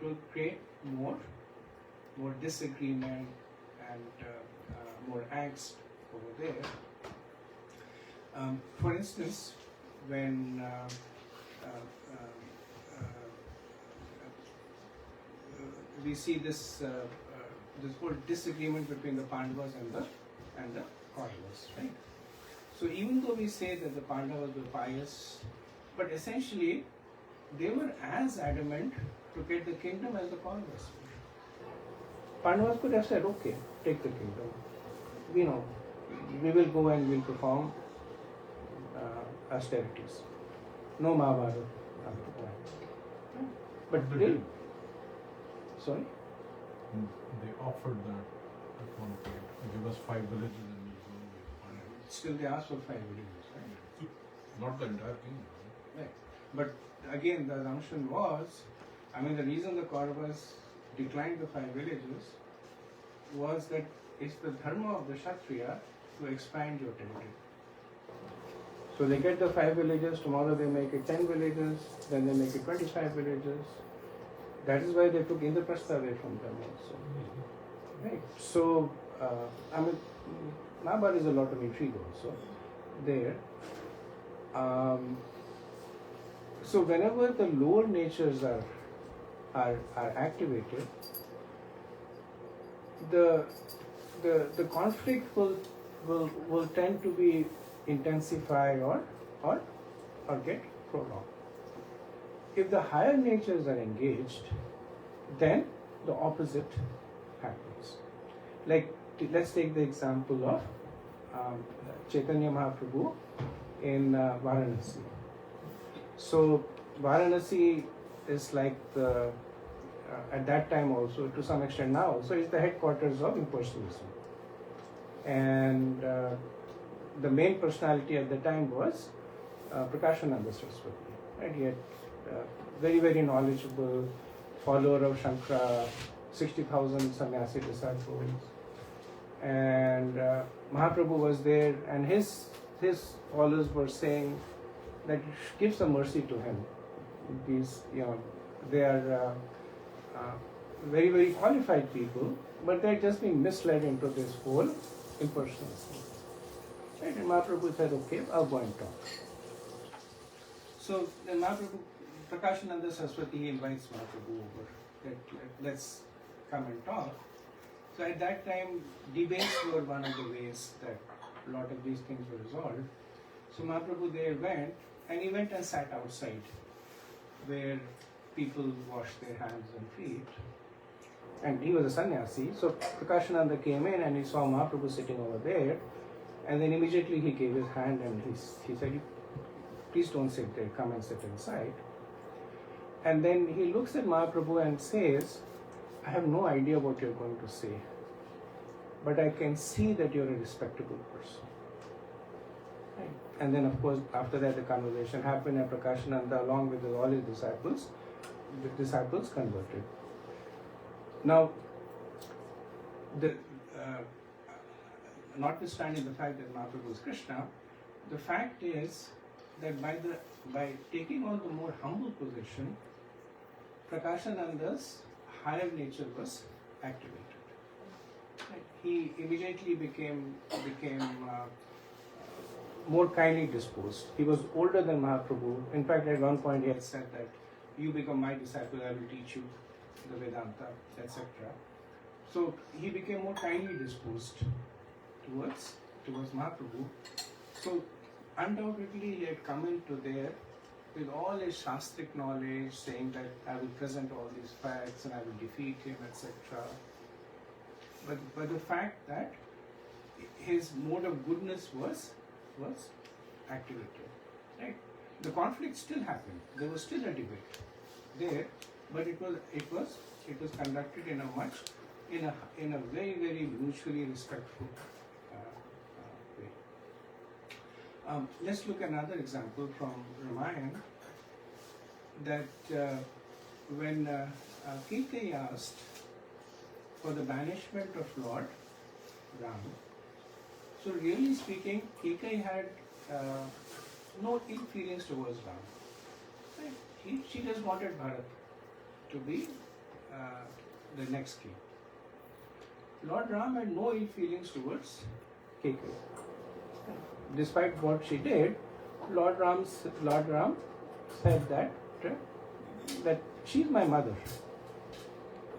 will create more disagreement and more angst over there. For instance, when we see this whole disagreement between the Pandavas and the Kauravas, right? So even though we say that the Pandavas were pious, but essentially they were as adamant to get the kingdom as the Kauravas were. Pandavas could have said, okay, take the kingdom. We will go and we'll perform austerities. No Mahabharata. But they, sorry? They offered that at one point. Give us 5 villages and we'll go away. Still they asked for 5 villages, right? Not the entire kingdom. Right. But again, the assumption was, the reason the Kauravas declined the 5 villages was that it's the dharma of the Kshatriya to expand your territory. So they get the 5 villages, tomorrow they make it 10 villages, then they make it 25 villages. That is why they took Indraprastha away from them also. Right. So, Mahabharata is a lot of intrigue also there. So whenever the lower natures are activated, the conflict will tend to be intensified or get prolonged. If the higher natures are engaged, then the opposite happens. Like, let's take the example of Chaitanya Mahaprabhu in Varanasi. So Varanasi is like at that time also, to some extent now, so it's the headquarters of impersonalism. And the main personality at the time was Prakashananda Saraswati. Right? He had very, very knowledgeable, follower of Shankara, 60,000 sannyasi disciples. And Mahaprabhu was there, and his followers were saying that give some mercy to him. They are very, very qualified people, but they're just being misled into this whole impersonal thing. Right? And Mahaprabhu said, okay, I'll go and talk. So then Mahaprabhu, Prakashananda Saraswati invites Mahaprabhu over. Let's come and talk. So at that time, debates were one of the ways that a lot of these things were resolved. So Mahaprabhu there went, and he went and sat outside where people wash their hands and feet. And he was a sannyasi. So Prakashananda came in and he saw Mahaprabhu sitting over there. And then immediately he gave his hand and he said, please don't sit there, come and sit inside. And then he looks at Mahaprabhu and says, I have no idea what you're going to say, but I can see that you're a respectable person. Right? And then of course after that the conversation happened and Prakashananda along with all his disciples, the disciples converted. Now, notwithstanding the fact that Mahaprabhu is Krishna, the fact is that by taking on the more humble position, Prakashananda's higher nature was activated. Right? He immediately became more kindly disposed. He was older than Mahaprabhu. In fact, at one point he had said that you become my disciple, I will teach you the Vedanta, etc. So he became more kindly disposed towards Mahaprabhu. So undoubtedly he had come into there with all his shastric knowledge, saying that I will present all these facts and I will defeat him, etc. But the fact that his mode of goodness was activated. Right? The conflict still happened. There was still a debate there, but it was conducted in a very, very mutually respectful way. Let's look at another example from Ramayana. That when Kekeyi asked for the banishment of Lord Ram, so really speaking, Kekeyi had no ill feelings towards Ram. Right? She just wanted Bharat to be the next king. Lord Ram had no ill feelings towards Kekeyi. Despite what she did, Lord Ram said that she's my mother.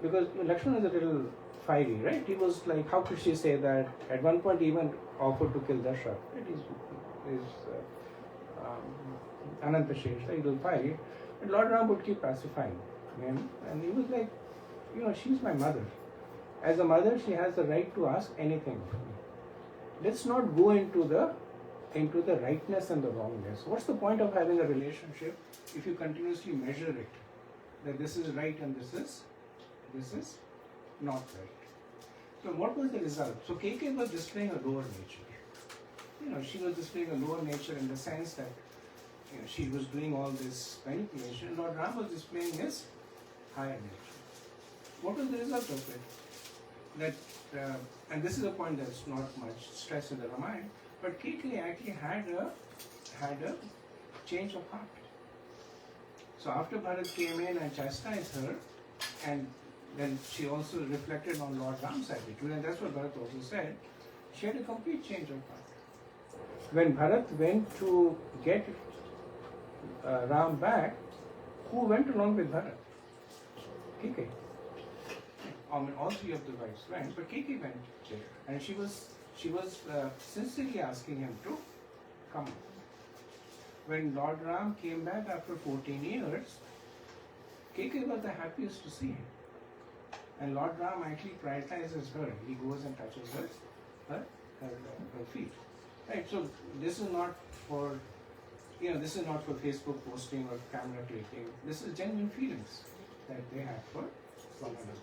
Because Lakshmi is a little fiery, right? He was like, how could she say that? At one point, he even offered to kill Dasharatha. Right? Ananta Shesh, right? He was fiery. And Lord Ram would keep pacifying him. And he was like, she's my mother. As a mother, she has the right to ask anything of me. Let's not go into the rightness and the wrongness. What's the point of having a relationship if you continuously measure it? That this is right and this is not right. So what was the result? So Kekeyi was displaying a lower nature. She was displaying a lower nature in the sense that she was doing all this manipulation. Lord Ram was displaying his higher nature. What was the result of it? That and this is a point that's not much stress in the Ramayana, but Kekeyi actually had a change of heart. So after Bharat came in and chastised her, and then she also reflected on Lord Ram's attitude, and that's what Bharat also said, she had a complete change of heart. When Bharat went to get Ram back, who went along with Bharat? Kekeyi. All three of the wives went, but Kekeyi went there, and she was sincerely asking him to come. When Lord Ram came back after 14 years, Kekeyi was the happiest to see him. And Lord Ram actually prioritizes her. He goes and touches her feet. Right. So this is not for Facebook posting or camera clicking. This is genuine feelings that they have for one another.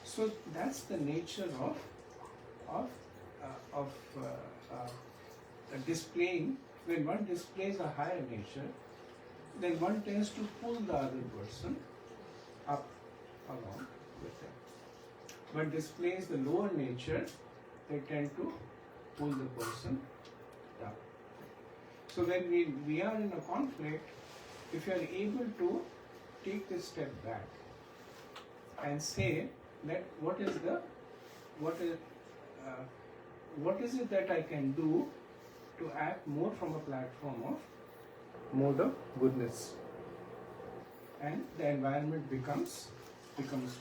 So that's the nature of displaying. When one displays a higher nature, then one tends to pull the other person up along with them. But displays the lower nature, they tend to pull the person down. So when we are in a conflict, if you are able to take this step back and say that what what is it that I can do to act more from a platform of mode of goodness, and the environment becomes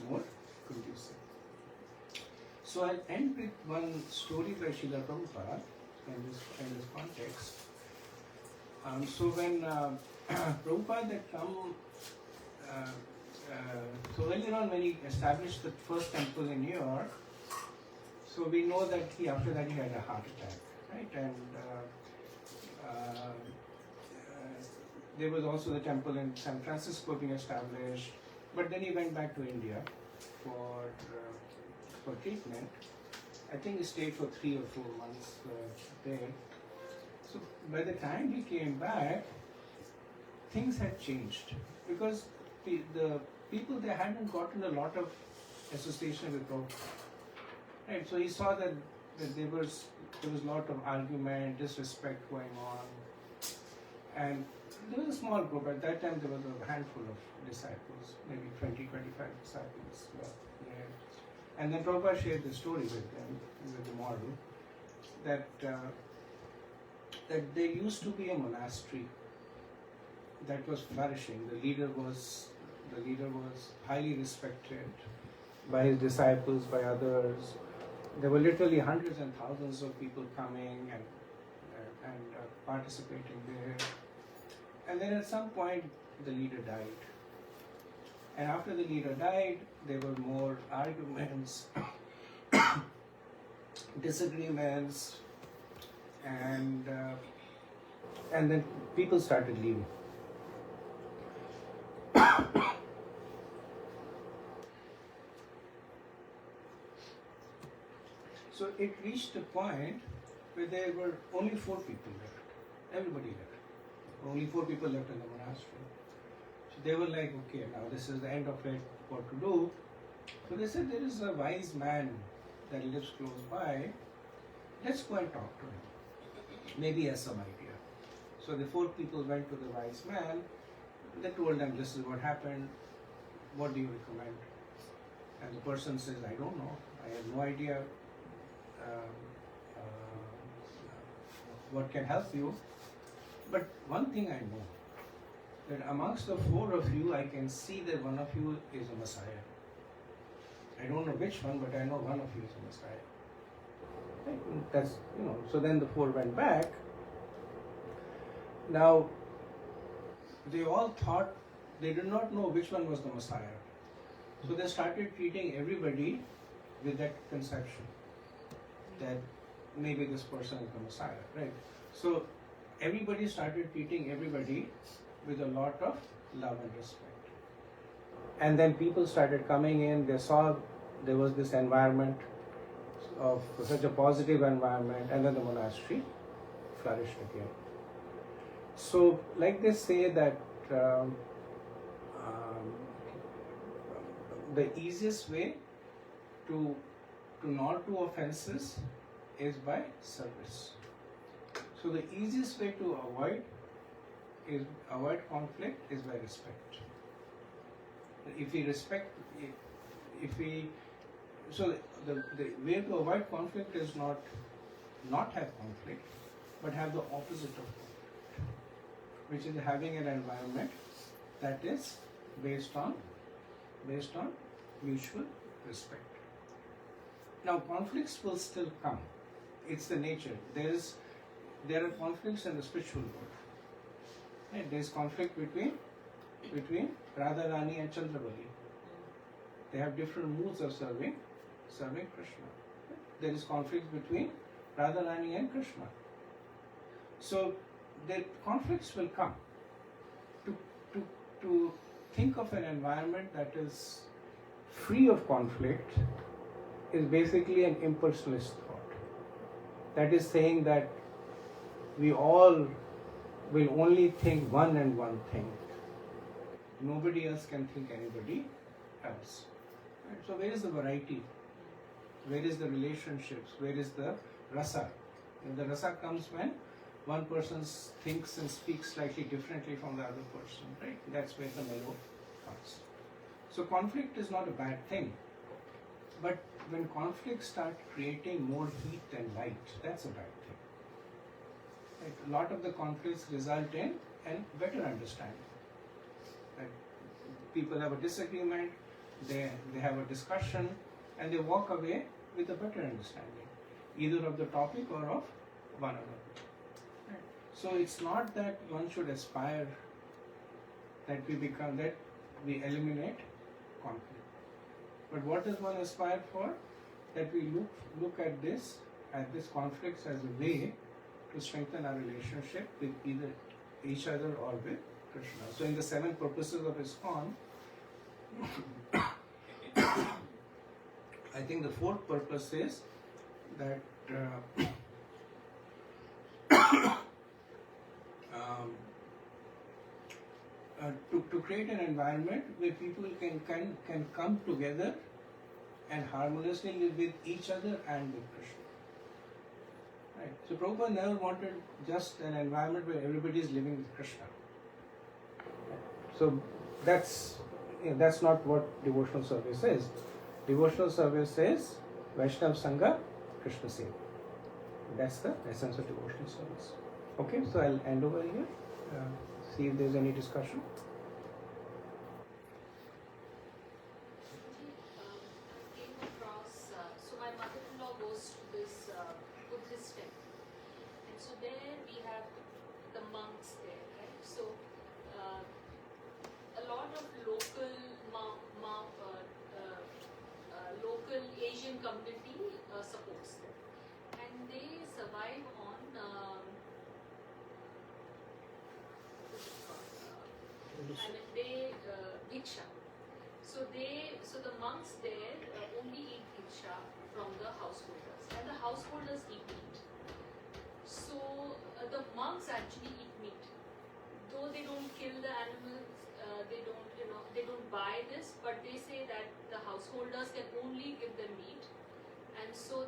more conducive. So I'll end with one story by Srila Prabhupada in this context. So when Prabhupada had come, so earlier on when he established the first temple in New York, so we know that after that he had a heart attack, right? And there was also the temple in San Francisco being established, but then he went back to India for treatment. I think he stayed for 3 or 4 months there. So by the time he came back, things had changed because the people there hadn't gotten a lot of association with Prabhupada. Right, so he saw that there was a lot of argument, disrespect going on, and there was a small group. At that time, there was a handful of disciples, maybe 20, 25 disciples there. And then Prabhupada shared the story with them, with the model, that there used to be a monastery that was flourishing. The leader was highly respected by his disciples, by others. There were literally hundreds and thousands of people coming and participating there. And then at some point, the leader died. And after the leader died, there were more arguments, disagreements, and then people started leaving. So it reached a point where there were only 4 people left. Everybody left. Only 4 people left in the monastery. So they were like, okay, now this is the end of it, what to do? So they said, there is a wise man that lives close by. Let's go and talk to him. Maybe he has some idea. So the 4 people went to the wise man. They told them, this is what happened. What do you recommend? And the person says, I don't know. I have no idea what can help you. But one thing I know, that amongst the 4 of you, I can see that one of you is a Messiah. I don't know which one, but I know one of you is a Messiah. Right? That's, so then the 4 went back. Now, they all thought, they did not know which one was the Messiah. So they started treating everybody with that conception that maybe this person is the Messiah, right? So everybody started treating everybody with a lot of love and respect. And then people started coming in, they saw there was this environment of such a positive environment, and then the monastery flourished again. So like they say that the easiest way to not do offenses is by service. So the easiest way to avoid conflict is by respect. If we respect, so the way to avoid conflict is not have conflict, but have the opposite of conflict, which is having an environment that is based on mutual respect. Now conflicts will still come. It's the nature. There are conflicts in the spiritual world. Right? There is conflict between Radharani and Chandravali. They have different moods of serving Krishna. There is conflict between Radharani and Krishna. So the conflicts will come. To think of an environment that is free of conflict is basically an impersonalist thought. That is saying that we all will only think one and one thing. Nobody else can think anybody else. Right? So where is the variety? Where is the relationships? Where is the rasa? And the rasa comes when one person thinks and speaks slightly differently from the other person, right? That's where the mellow comes. So conflict is not a bad thing, but when conflicts start creating more heat than light, that's a bad thing. Right? A lot of the conflicts result in a better understanding. Right? People have a disagreement, they have a discussion, and they walk away with a better understanding, either of the topic or of one another. Right? So it's not that one should aspire that we eliminate conflict. But what does one aspire for? That we look at this conflicts as a way to strengthen our relationship with either each other or with Krishna. So in the 7 purposes of ISKCON, I think the 4th purpose is that to create an environment where people can come together and harmoniously live with each other and with Krishna. Right. So Prabhupada never wanted just an environment where everybody is living with Krishna. So that's not what devotional service is. Devotional service is Vaishnava Sangha, Krishna Seva. That's the essence of devotional service. Okay, so I'll end over here. See if there's any discussion. I came across, so my mother-in-law goes to this Buddhist temple, and so there we have the monks there, right? So a lot of local local Asian community supports them, and they survive on Diksha. So the monks there only eat Diksha from the householders, and the householders eat meat. So the monks actually eat meat, though they don't kill the animals. They don't buy this, but they say that the householders can only give them meat, and so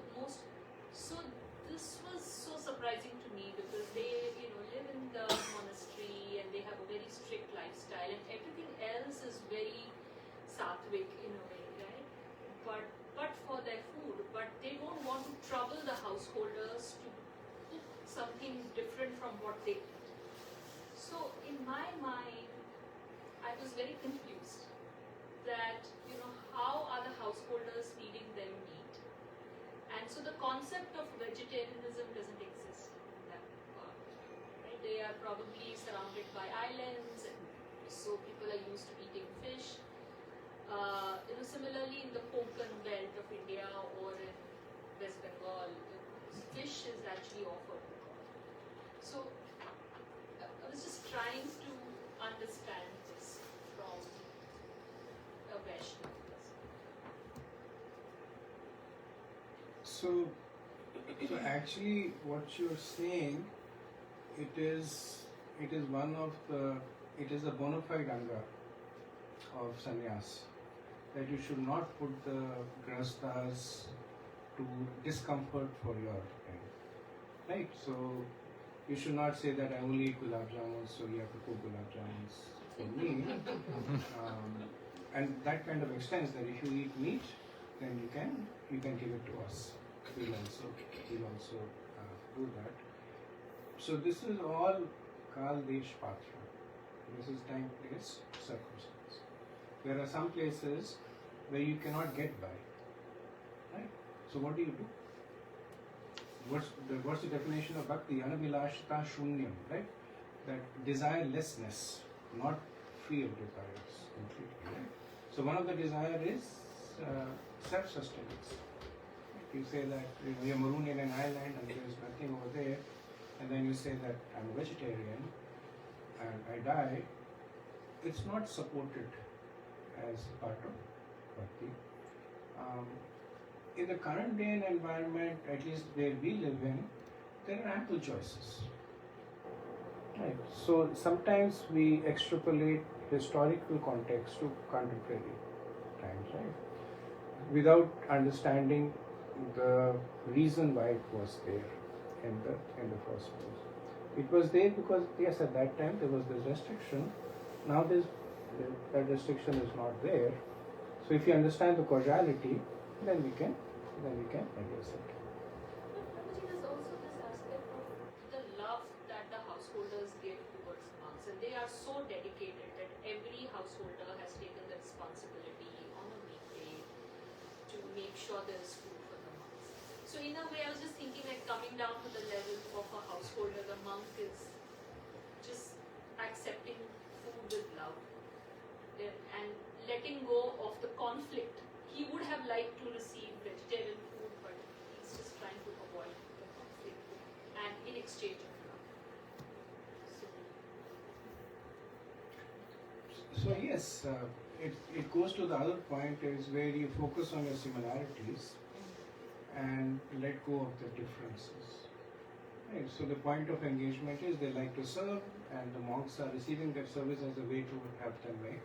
this was so surprising to me because they live in the monastery and they have a very strict lifestyle, and everything else is very sattvic in a way, right? But for their food, but they don't want to trouble the householders to eat something different from what they eat. So in my mind, I was very confused that how are the householders feeding them meat, and so the concept of vegetarianism doesn't exist in that part, right? They are probably surrounded by islands, and so people are used to eating fish. Similarly in the Konkan belt of India or in West Bengal, fish is actually offered to God. So I was just trying to understand this from a Vaishnava perspective. So actually what you're saying, it is a bona fide anga of sannyas, that you should not put the grahasthas to discomfort for your end. Right? So you should not say that I only eat gulab jamuns, so you have to cook gulab jamuns for me. And that kind of extends that if you eat meat, then you can give it to us. We'll also do that. So this is all Kal Desh Patra. This is time, place, circumstance. There are some places where you cannot get by. Right? So what do you do? What's the definition of bhakti? Anabhilashita shunyam, right? That desirelessness, not free of desires completely. Right? So one of the desire is self-sustenance. You say that you're marooned in an island and there's nothing over there, and then you say that I'm a vegetarian and I die. It's not supported as part of bhakti. In the current day and environment, at least where we live in, there are ample choices. Right. So sometimes we extrapolate historical context to contemporary times, right? Without understanding the reason why it was there in the first place. It was there because yes, at that time there was this restriction. Now that restriction is not there. So if you understand the causality, then we can then we can address it. Prabhuji, there's also this aspect of the love that the householders give towards monks, and they are so dedicated that every householder has taken the responsibility on a weekday to make sure there is food for the monks. So in a way, I was just thinking like coming down to the level of a householder, the monk is just accepting food with love and letting go of the conflict. He would have liked to receive vegetarian food, but he's just trying to avoid the conflict and in exchange of love. So yes, it goes to the other point is where you focus on your similarities and let go of the differences. Right. So the point of engagement is they like to serve, and the monks are receiving that service as a way to help them make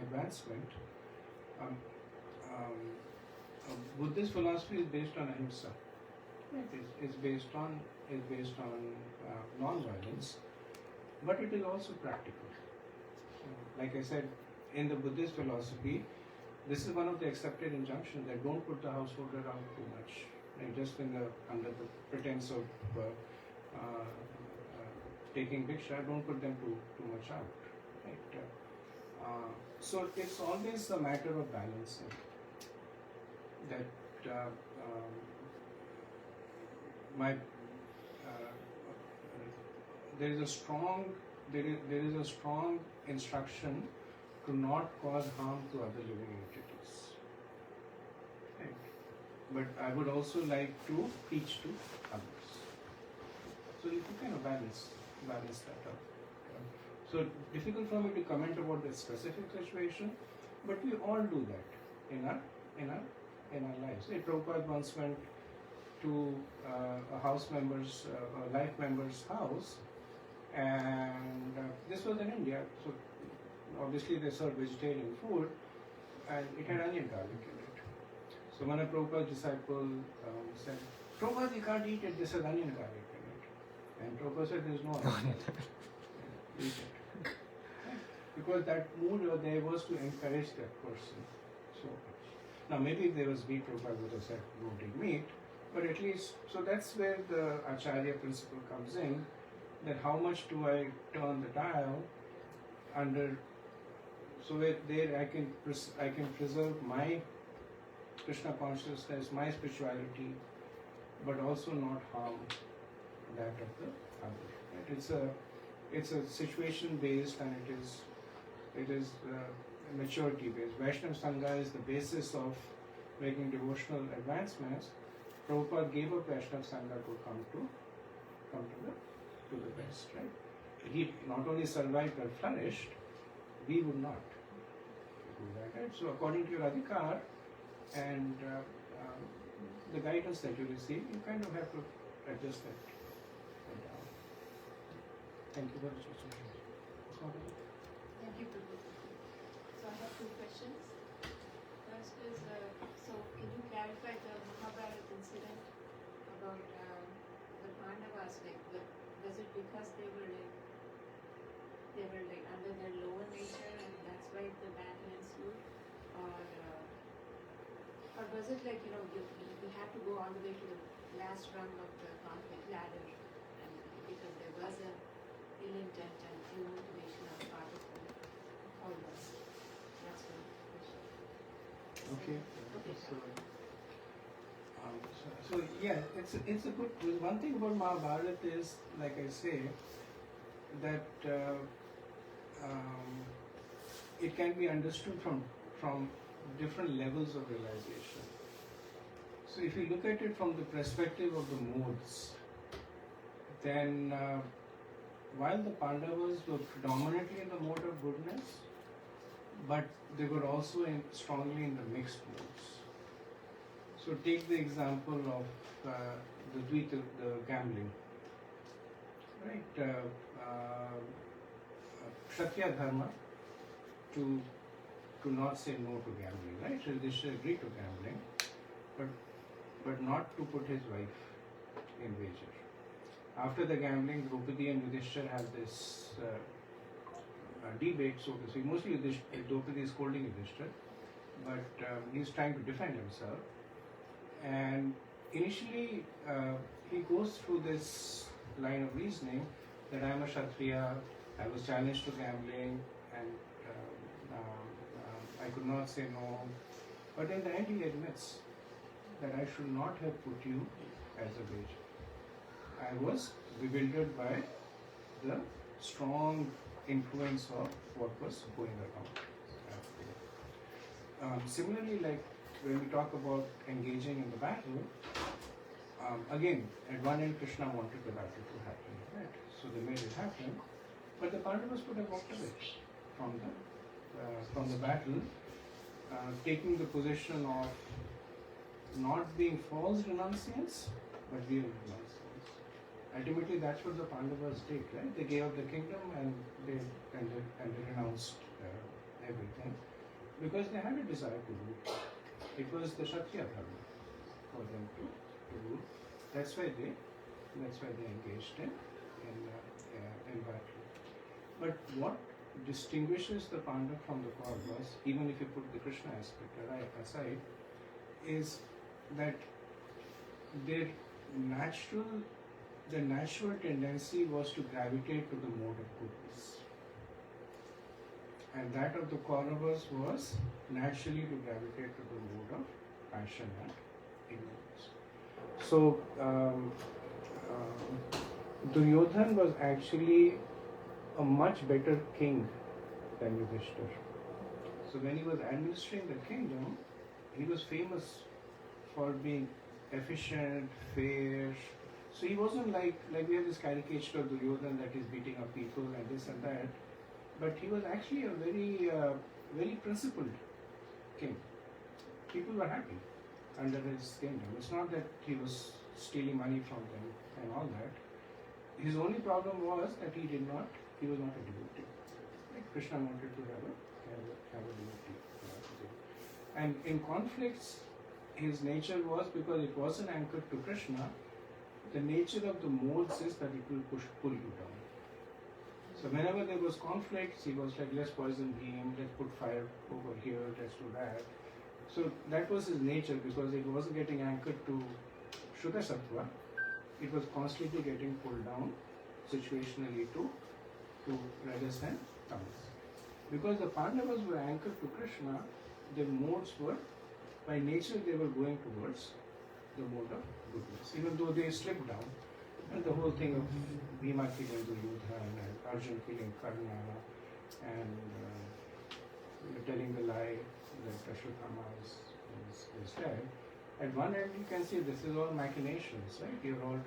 advancement. Buddhist philosophy is based on ahimsa. It's based on non-violence, but it is also practical. Like I said, in the Buddhist philosophy, this is one of the accepted injunctions that don't put the householder around too much. Like just under the pretense of taking bhiksha, don't put them too much out. Right? So it's always a matter of balancing. That there is a strong instruction to not cause harm to other living entities. Right. But I would also like to teach to others. So if you kind of balance that out. So difficult for me to comment about the specific situation, but we all do that in our lives. Hey, Prabhupada once went to a life member's house, and this was in India, so obviously they served vegetarian food, and it had onion garlic in it. So one of Prabhupada's disciples said, Prabhupada, you can't eat it, this has onion garlic in it. And Prabhupada said, there's no onion. Eat it. Because that mood there was to encourage that person so much. Now maybe if there was meat, Prabhupada would have said, don't eat meat, but at least, so that's where the Acharya principle comes in, that how much do I turn the dial under, so that there I can preserve my Krishna consciousness, my spirituality, but also not harm that of the other. Right? It's a situation based, and it is maturity based. Vaishnava Sangha is the basis of making devotional advancements. Prabhupada gave up Vaishnava Sangha to come to the West, right? He not only survived but flourished. We would not do that, right? So according to your adhikar and the guidance that you receive, you kind of have to adjust that down. Thank you very much. Thank you, Prabhu. So I have two questions. First is, so can you clarify the Mahabharata incident about the Pandavas? Like, was it because they were like under their lower nature, and that's why the battle ensued, or was it like you had to go all the way to the last rung of the conflict ladder, and because there was a ill intent and ill motivation on the part of all of us? That's one question. Okay. Okay. So yeah, it's a good. One thing about Mahabharata is, like I say, that it can be understood from different levels of realization. So if you look at it from the perspective of the modes, then while the Pandavas were predominantly in the mode of goodness, but they were also strongly in the mixed modes. So take the example of the gambling, right? Kshatriya dharma to not say no to gambling, right? So they should agree to gambling, but not to put his wife in wager. After the gambling, Draupadi and Yudhishthira have this debate, so to speak. Mostly Draupadi is scolding Yudhishthira, but he's trying to defend himself. And initially, he goes through this line of reasoning that I am a Kshatriya, I was challenged to gambling, and I could not say no. But in the end, he admits that I should not have put you as a wage. I was bewildered by the strong influence of what was going around. Similarly, like when we talk about engaging in the battle, again, at one end Krishna wanted the battle to happen, right? So they made it happen, but the Pandavas could have walked away from the battle, taking the position of not being false renunciants, but real renunciants. Ultimately, that's what the Pandavas did, right? They gave up the kingdom and they renounced everything because they had a desire to rule. It was the Kshatriya dharma for them to rule. That's why they engaged in battle. But what distinguishes the Pandav from the Kauravas, even if you put the Krishna aspect aside, is that their natural tendency was to gravitate to the mode of goodness. And that of the Kauravas was naturally to gravitate to the mode of passion and ignorance. So, Duryodhan was actually a much better king than Yudhishthir. So when he was administering the kingdom, he was famous for being efficient, fair. So he wasn't like we have this caricature of Duryodhan that is beating up people and this and that. But he was actually a very principled king. People were happy under his kingdom. It's not that he was stealing money from them and all that. His only problem was that he was not a devotee. Like Krishna wanted to have a devotee. And in conflicts, his nature was, because it wasn't anchored to Krishna, the nature of the modes is that it will pull you down. So whenever there was conflicts, he was like, let's poison him, let's put fire over here, let's do that. So that was his nature, because it wasn't getting anchored to Shuddha Sattva. It was constantly getting pulled down situationally to Rajas and Tamas. Because the Pandavas were anchored to Krishna, their modes were, by nature they were going towards the mode of goodness, even though they slipped down. And the whole thing of Bhima killing Duryodhan and Arjun killing Karna and telling the lie that Ashwatthama is dead. At one end you can see this is all machinations, right? You're all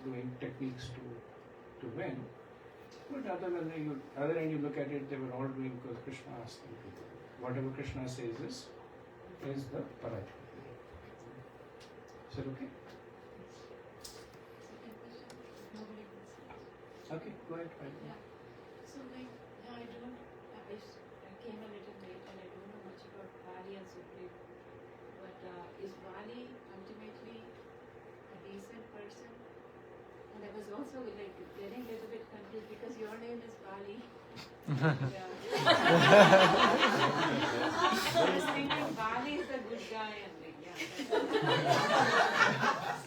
doing techniques to win. But other end you look at it, they were all doing because Krishna asked them to do it. Whatever Krishna says is the Parajya. Is that okay? Okay, go ahead. Yeah. So I came a little late and I don't know much about Vali and Sukhdev. But is Vali ultimately a decent person? And I was also like getting a little bit confused because your name is Vali. I was thinking Vali is a good guy and like, so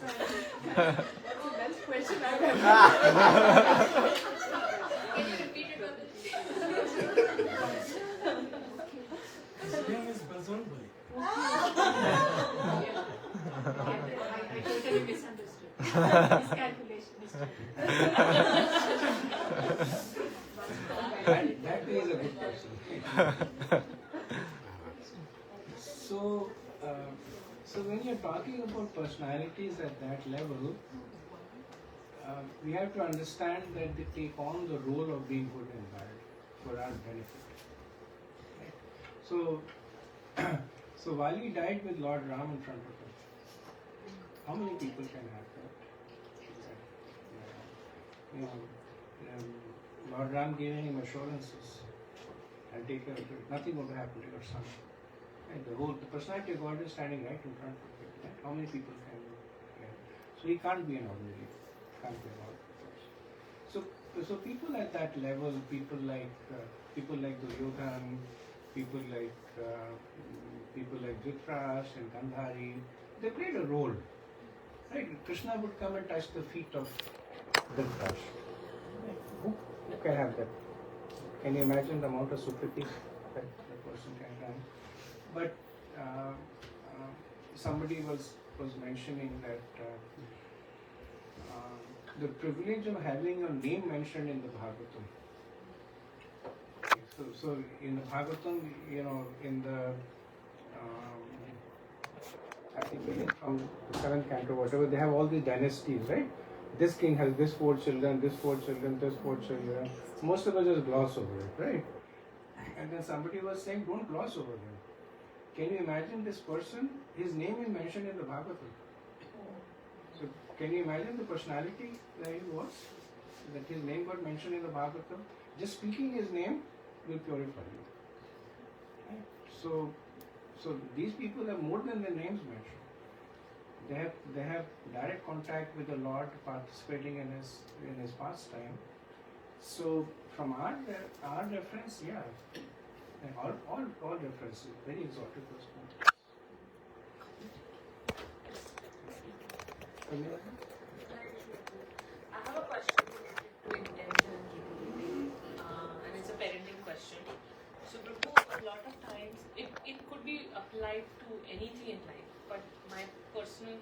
that's the best question I've ever had. Can you repeat it on His name is Bazunbali. I totally misunderstood. Miscalculation. That is a good question. So when you're talking about personalities at that level, we have to understand that they take on the role of being good and bad for our benefit. Right? So Vali died with Lord Ram in front of him. How many people can have that? Lord Ram gave him assurances. I'll take care of it. Nothing will happen to your son. Right? The personality of God is standing right in front of him. Right? How many people can have? So he can't be an ordinary. So people at that level, people like Duryodhan, people like Dhritarashtra and Gandhari, they played a role. Right? Krishna would come and touch the feet of Dhritarashtra. Who can have that? Can you imagine the amount of sukriti that the person can have? But somebody was mentioning that the privilege of having your name mentioned in the Bhagavatam. So in the Bhagavatam, in the I think from the 7th canto, whatever, they have all the dynasties, right? This king has this 4 children, this 4 children, this 4 children. Most of us just gloss over it, right? And then somebody was saying, don't gloss over him. Can you imagine this person? His name is mentioned in the Bhagavatam. So can you imagine the personality that he was? That his name got mentioned in the Bhagavatam? Just speaking his name will purify you. Right? So these people have more than their names mentioned. They have direct contact with the Lord, participating in his pastime. So from our reference, yeah, and all references, very exotic person. I have a question related to intention and capability, and it's a parenting question. So, Prabhu, a lot of times it could be applied to anything in life, but my question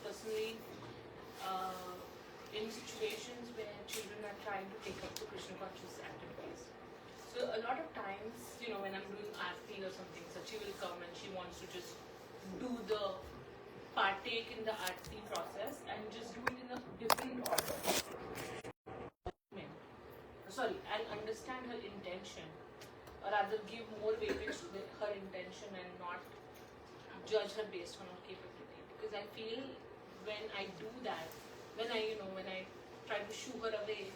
personally, in situations where children are trying to take up the Krishna conscious activities. So a lot of times, when I'm doing aarti or something, Saci will come and she wants to just partake in the aarti process and just do it in a different order. Sorry, I'll understand her intention, or rather give more weightage to her intention and not judge her based on her capability. Because I feel when I do that, when I try to shoo her away,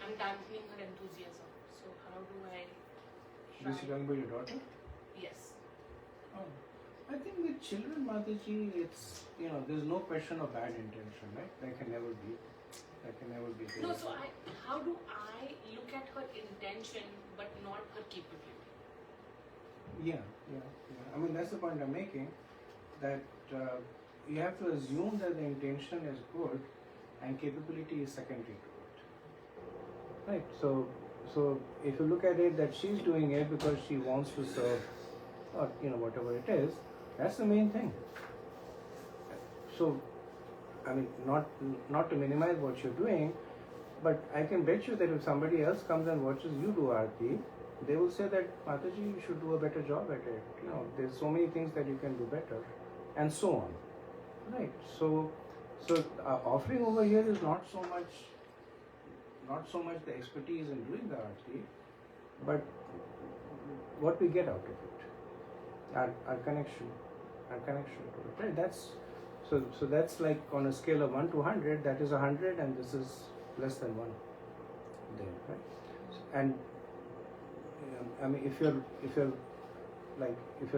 I'm dampening her enthusiasm. So how do I try? This is talking about your daughter? Yes. Oh. I think with children, Mataji, it's, there's no question of bad intention, right? That can never be. There. No, so how do I look at her intention but not her capability? Yeah. I mean, that's the point I'm making, that you have to assume that the intention is good and capability is secondary to it. Right? So if you look at it that she's doing it because she wants to serve, or whatever it is, that's the main thing. So, I mean, not to minimize what you're doing, but I can bet you that if somebody else comes and watches you do Aarti, they will say that, Mataji, you should do a better job at it. There's so many things that you can do better, and so on. Right? So offering over here is not so much the expertise in doing the Aarti, but what we get out of it, our connection to it. Right? That's so that's like on a scale of 1 to 100, that is 100, and this is less than 1 there, right? And I mean, if you're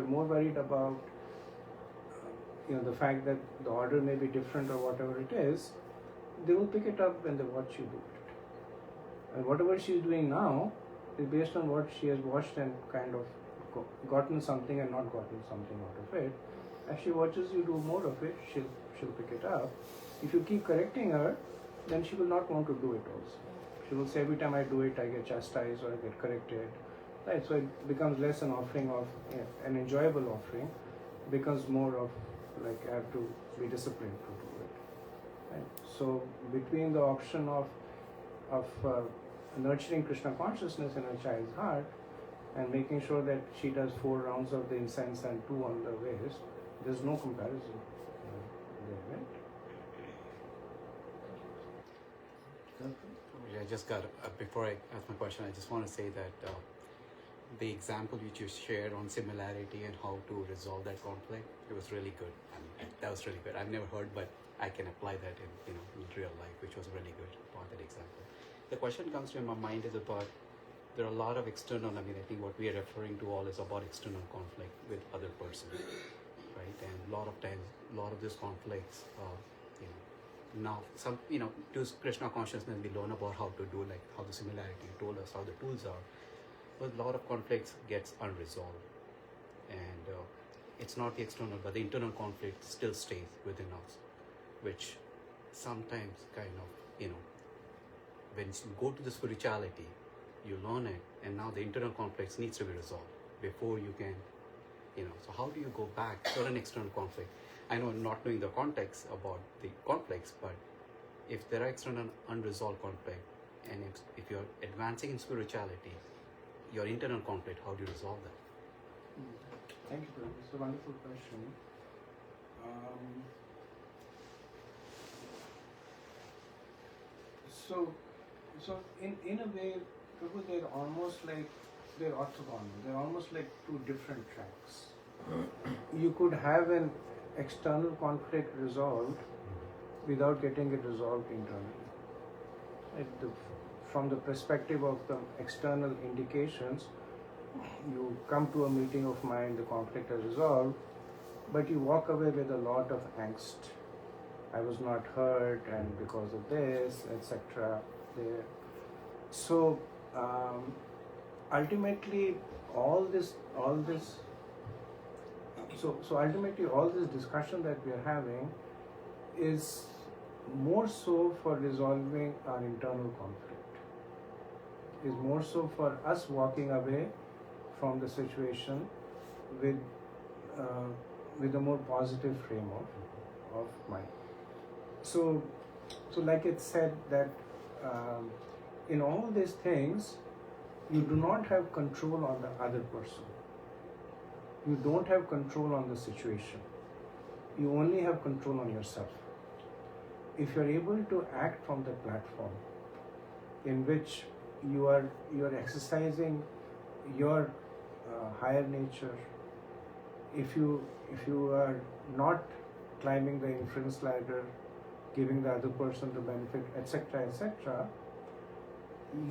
more worried about the fact that the order may be different or whatever it is, they will pick it up when they watch you do it. And whatever she's doing now is based on what she has watched and kind of gotten something and not gotten something out of it. As she watches you do more of it, she'll pick it up. If you keep correcting her, then she will not want to do it also. She will say, every time I do it, I get chastised or I get corrected. Right? So it becomes less an offering of an enjoyable offering. It becomes more of like I have to be disciplined to do it. Right? So between the option of nurturing Krishna consciousness in a child's heart and making sure that she does 4 rounds of the incense and 2 on the waist, there's no comparison there, right? I just got, before I ask my question, I just want to say that the example which you shared on similarity and how to resolve that conflict, it was really good. I mean, that was really good. I've never heard, but I can apply that in real life, which was really good about that example. The question comes to my mind is about, there are a lot of external, I mean, I think what we are referring to all is about external conflict with other person, right? And a lot of times, a lot of these conflicts, now some, to Krishna consciousness we learn about how to do, like how the similarity told us how the tools are. because a lot of conflicts gets unresolved, and it's not the external, but the internal conflict still stays within us, which sometimes kind of, when you go to the spirituality, you learn it, and now the internal conflicts needs to be resolved before you can, so how do you go back to an external conflict? I know not knowing the context about the conflicts, but if there are external unresolved conflict, and if you're advancing in spirituality, your internal conflict, how do you resolve that? Thank you. It's a wonderful question. So in a way, Prabhu, they're orthogonal. They're almost like two different tracks. You could have an external conflict resolved without getting it resolved internally. From the perspective of the external indications, you come to a meeting of mind, the conflict is resolved, but you walk away with a lot of angst. I was not heard, and because of this, etc. So ultimately, ultimately, all this discussion that we are having is more so for resolving our internal conflict. Is more so for us walking away from the situation with a more positive frame of mind. So like it said that in all these things, you do not have control on the other person. You don't have control on the situation. You only have control on yourself. If you're able to act from the platform in which you are exercising your higher nature, if you are not climbing the inference ladder, giving the other person the benefit, etc.,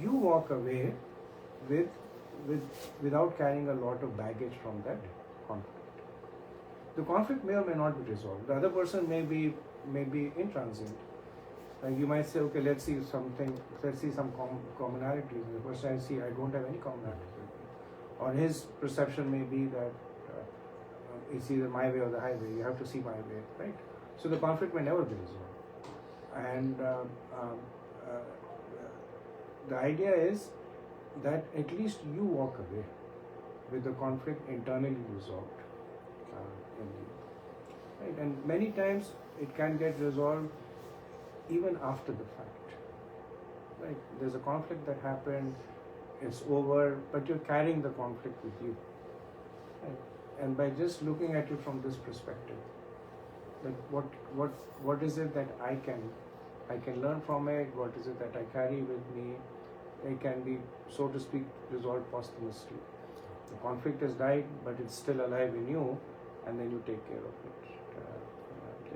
you walk away without carrying a lot of baggage from that conflict. The conflict may or may not be resolved. The other person may be intransient. You might say, okay, let's see some commonalities. The person I see, I don't have any commonalities with me. Or his perception may be that it's either my way or the highway. You have to see my way, right? So the conflict may never be resolved. And the idea is that at least you walk away with the conflict internally resolved in you. Right? And many times it can get resolved even after the fact. Right? There's a conflict that happened, it's over, but you're carrying the conflict with you. Right? And by just looking at it from this perspective, like what is it that I can learn from it? What is it that I carry with me? It can be, so to speak, resolved posthumously. The conflict has died, but it's still alive in you, and then you take care of it.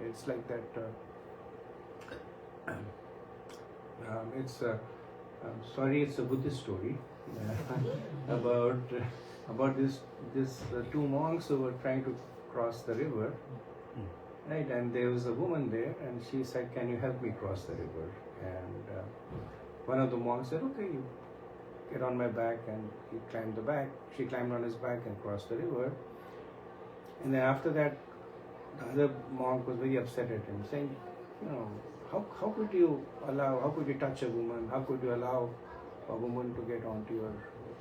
It's like that. It's a Buddhist story about this two monks who were trying to cross the river, right? And there was a woman there, and she said, "Can you help me cross the river?" And one of the monks said, "Okay, you get on my back," and he climbed the back. She climbed on his back and crossed the river. And then after that, the other monk was very upset at him, saying, how could you touch a woman? How could you allow a woman to get onto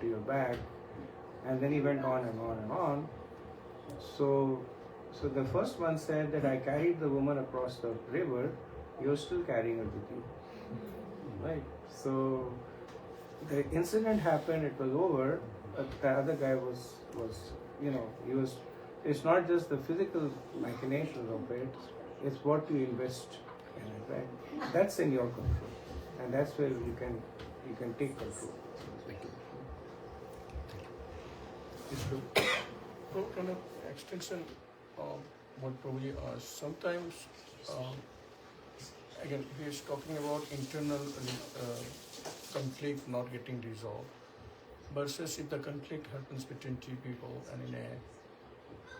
your back? And then he went on and on and on. So the first one said that I carried the woman across the river. You're still carrying her with you, right? So the incident happened. It was over. But the other guy was he was. It's not just the physical machinations of it. It's what you invest in it, right? That's in your control, and that's where you can take control. So, kind of extension of what probably sometimes, again, he is talking about internal conflict not getting resolved, versus if the conflict happens between two people, and in a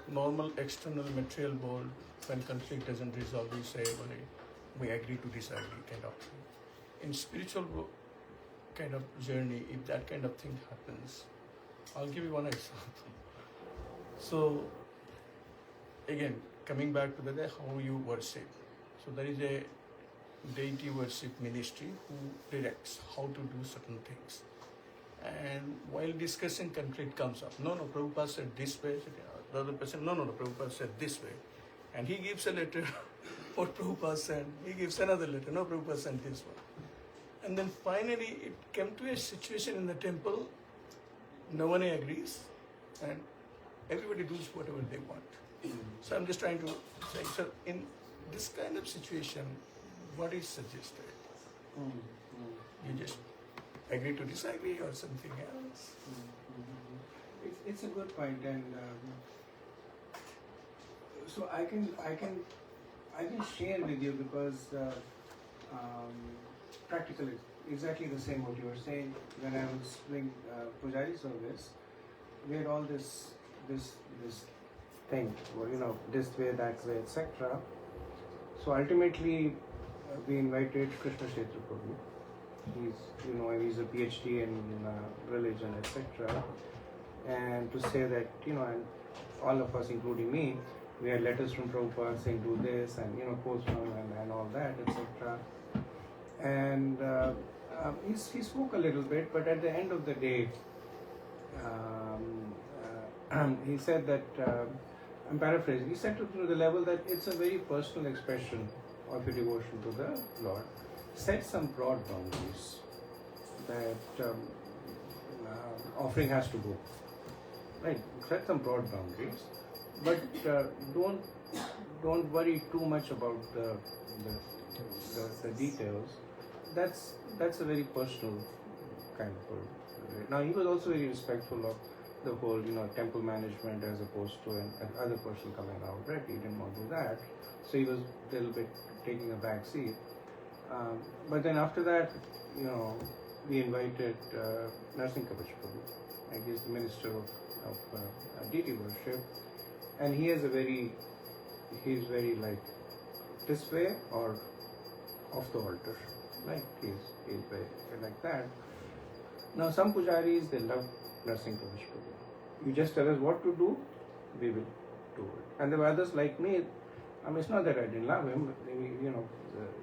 normal external material world, when conflict doesn't resolve, we say, well, we agree to disagree, kind of thing. In spiritual kind of journey, if that kind of thing happens, I'll give you one example. So, again, coming back to the how you worship. So there is a deity worship ministry who directs how to do certain things. And while discussing, conflict comes up. No, Prabhupada said this way. The other person, no, Prabhupada said this way. And he gives a letter, what Prabhupada said. He gives another letter, no, Prabhupada said this one. And then finally it came to a situation in the temple, no one agrees, and everybody does whatever they want. So I'm just trying to say, so in this kind of situation, what is suggested? You just agree to disagree or something else? It's a good point, and so I can share with you because practically exactly the same what you were saying. When I was doing Pujari service, we had all this thing, or this way, that way, etc. So ultimately, we invited Krishna Kshetra Prabhu. He's a PhD in religion, etc. And to say that, and all of us, including me, we had letters from Prabhupada saying do this, and quotes from and all that, etc. And he spoke a little bit, but at the end of the day, he said that, I'm paraphrasing, he said to the level that it's a very personal expression of your devotion to the Lord. Set some broad boundaries that offering has to go. Right? Set some broad boundaries, but don't worry too much about the details. That's a very personal kind of. Now he was also very respectful of the whole temple management as opposed to another person coming out. Right? He didn't want to do that, so he was a little bit taking a back seat. But then after that, we invited Nrsinghadev, I guess the minister of deity worship, and he's very like this way or off the altar, right? He's very like that. Now some pujaris, they love Nrsinghadev. You just tell us what to do, we will do it. And there were others like me. I mean, it's not that I didn't love him, but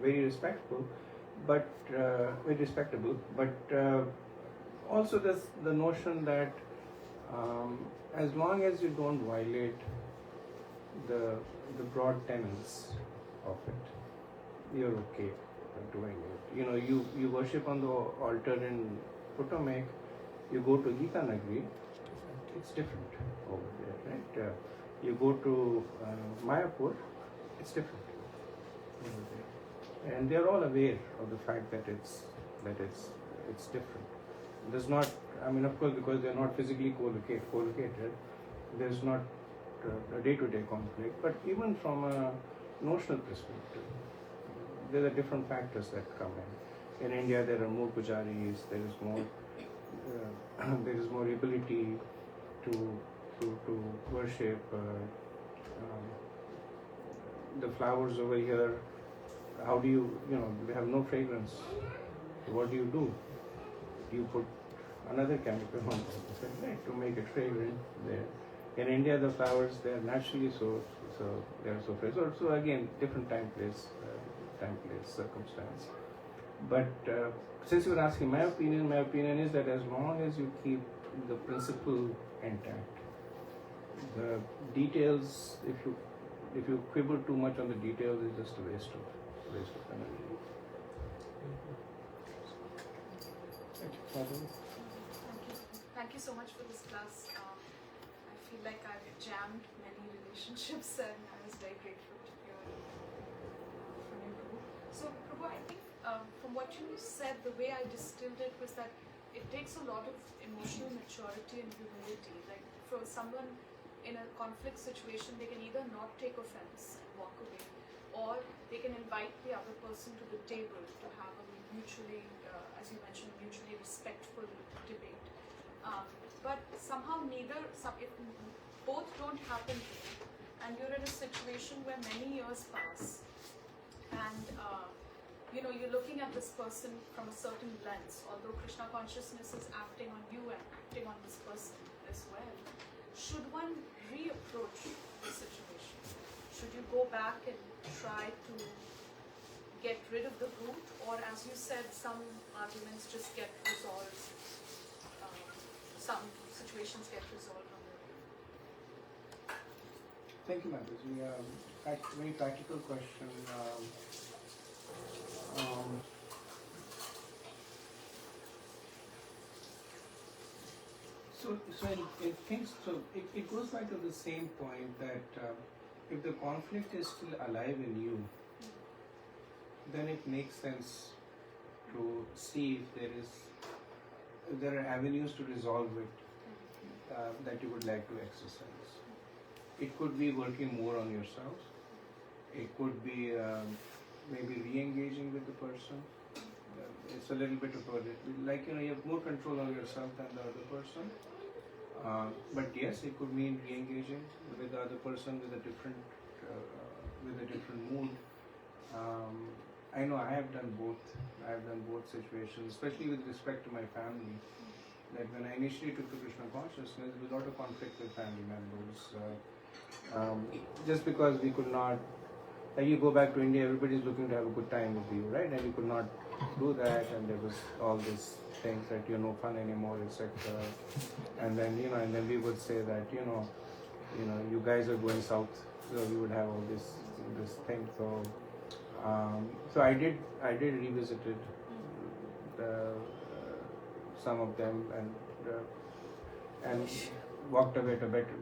very respectful, but very respectable. But also there's the notion that as long as you don't violate the broad tenets of it, you're okay doing it. You worship on the altar in Potomac, you go to Gita Nagari, it's different over there, right? You go to Mayapur, it's different over there, and they're all aware of the fact that it's different. There's not, I mean, of course, because they're not physically co-located, there's not a day-to-day conflict. But even from a notional perspective, there are different factors that come in. In India, there are more pujaris. There is more ability to worship. The flowers over here, how do you they have no fragrance. What do? You put another chemical on top of it, right, to make it fragrant there. In India, the flowers, they are naturally so they are so fresh. So again, different time, place, circumstance. But since you were asking my opinion is that as long as you keep the principle intact, the details, if you quibble too much on the details, it's just a waste of energy. Thank you so much for this class. I feel like I've jammed many relationships and I was very grateful to hear from you, Prabhu. So, Prabhu, I think from what you said, the way I distilled it was that it takes a lot of emotional maturity and humility. Like for someone in a conflict situation, they can either not take offense and walk away, or they can invite the other person to the table to have a mutually, as you mentioned, mutually respectful debate. But somehow if both don't happen to you, and you're in a situation where many years pass, and you're looking at this person from a certain lens, although Krishna consciousness is acting on you and acting on this person as well. Should one reapproach the situation? Should you go back and try to get rid of the root, or as you said, some arguments just get resolved, some situations get resolved on their own? Thank you, Mataji. Very practical question. It goes back to the same point that if the conflict is still alive in you, then it makes sense to see if there are avenues to resolve it that you would like to exercise. It could be working more on yourself. It could be maybe re-engaging with the person. It's a little bit of you have more control on yourself than the other person. But yes, it could mean re-engaging with the other person with a different mood. I know I have done both. I have done both situations, especially with respect to my family. That when I initially took to Krishna consciousness, there was a lot of conflict with family members. Just because we could not, like you go back to India, everybody's looking to have a good time with you, right? And we could not do that, and there was all these things that you're no fun anymore, etc. And then and then we would say that you guys are going south, so we would have all this thing. So I did revisited some of them and walked away to better.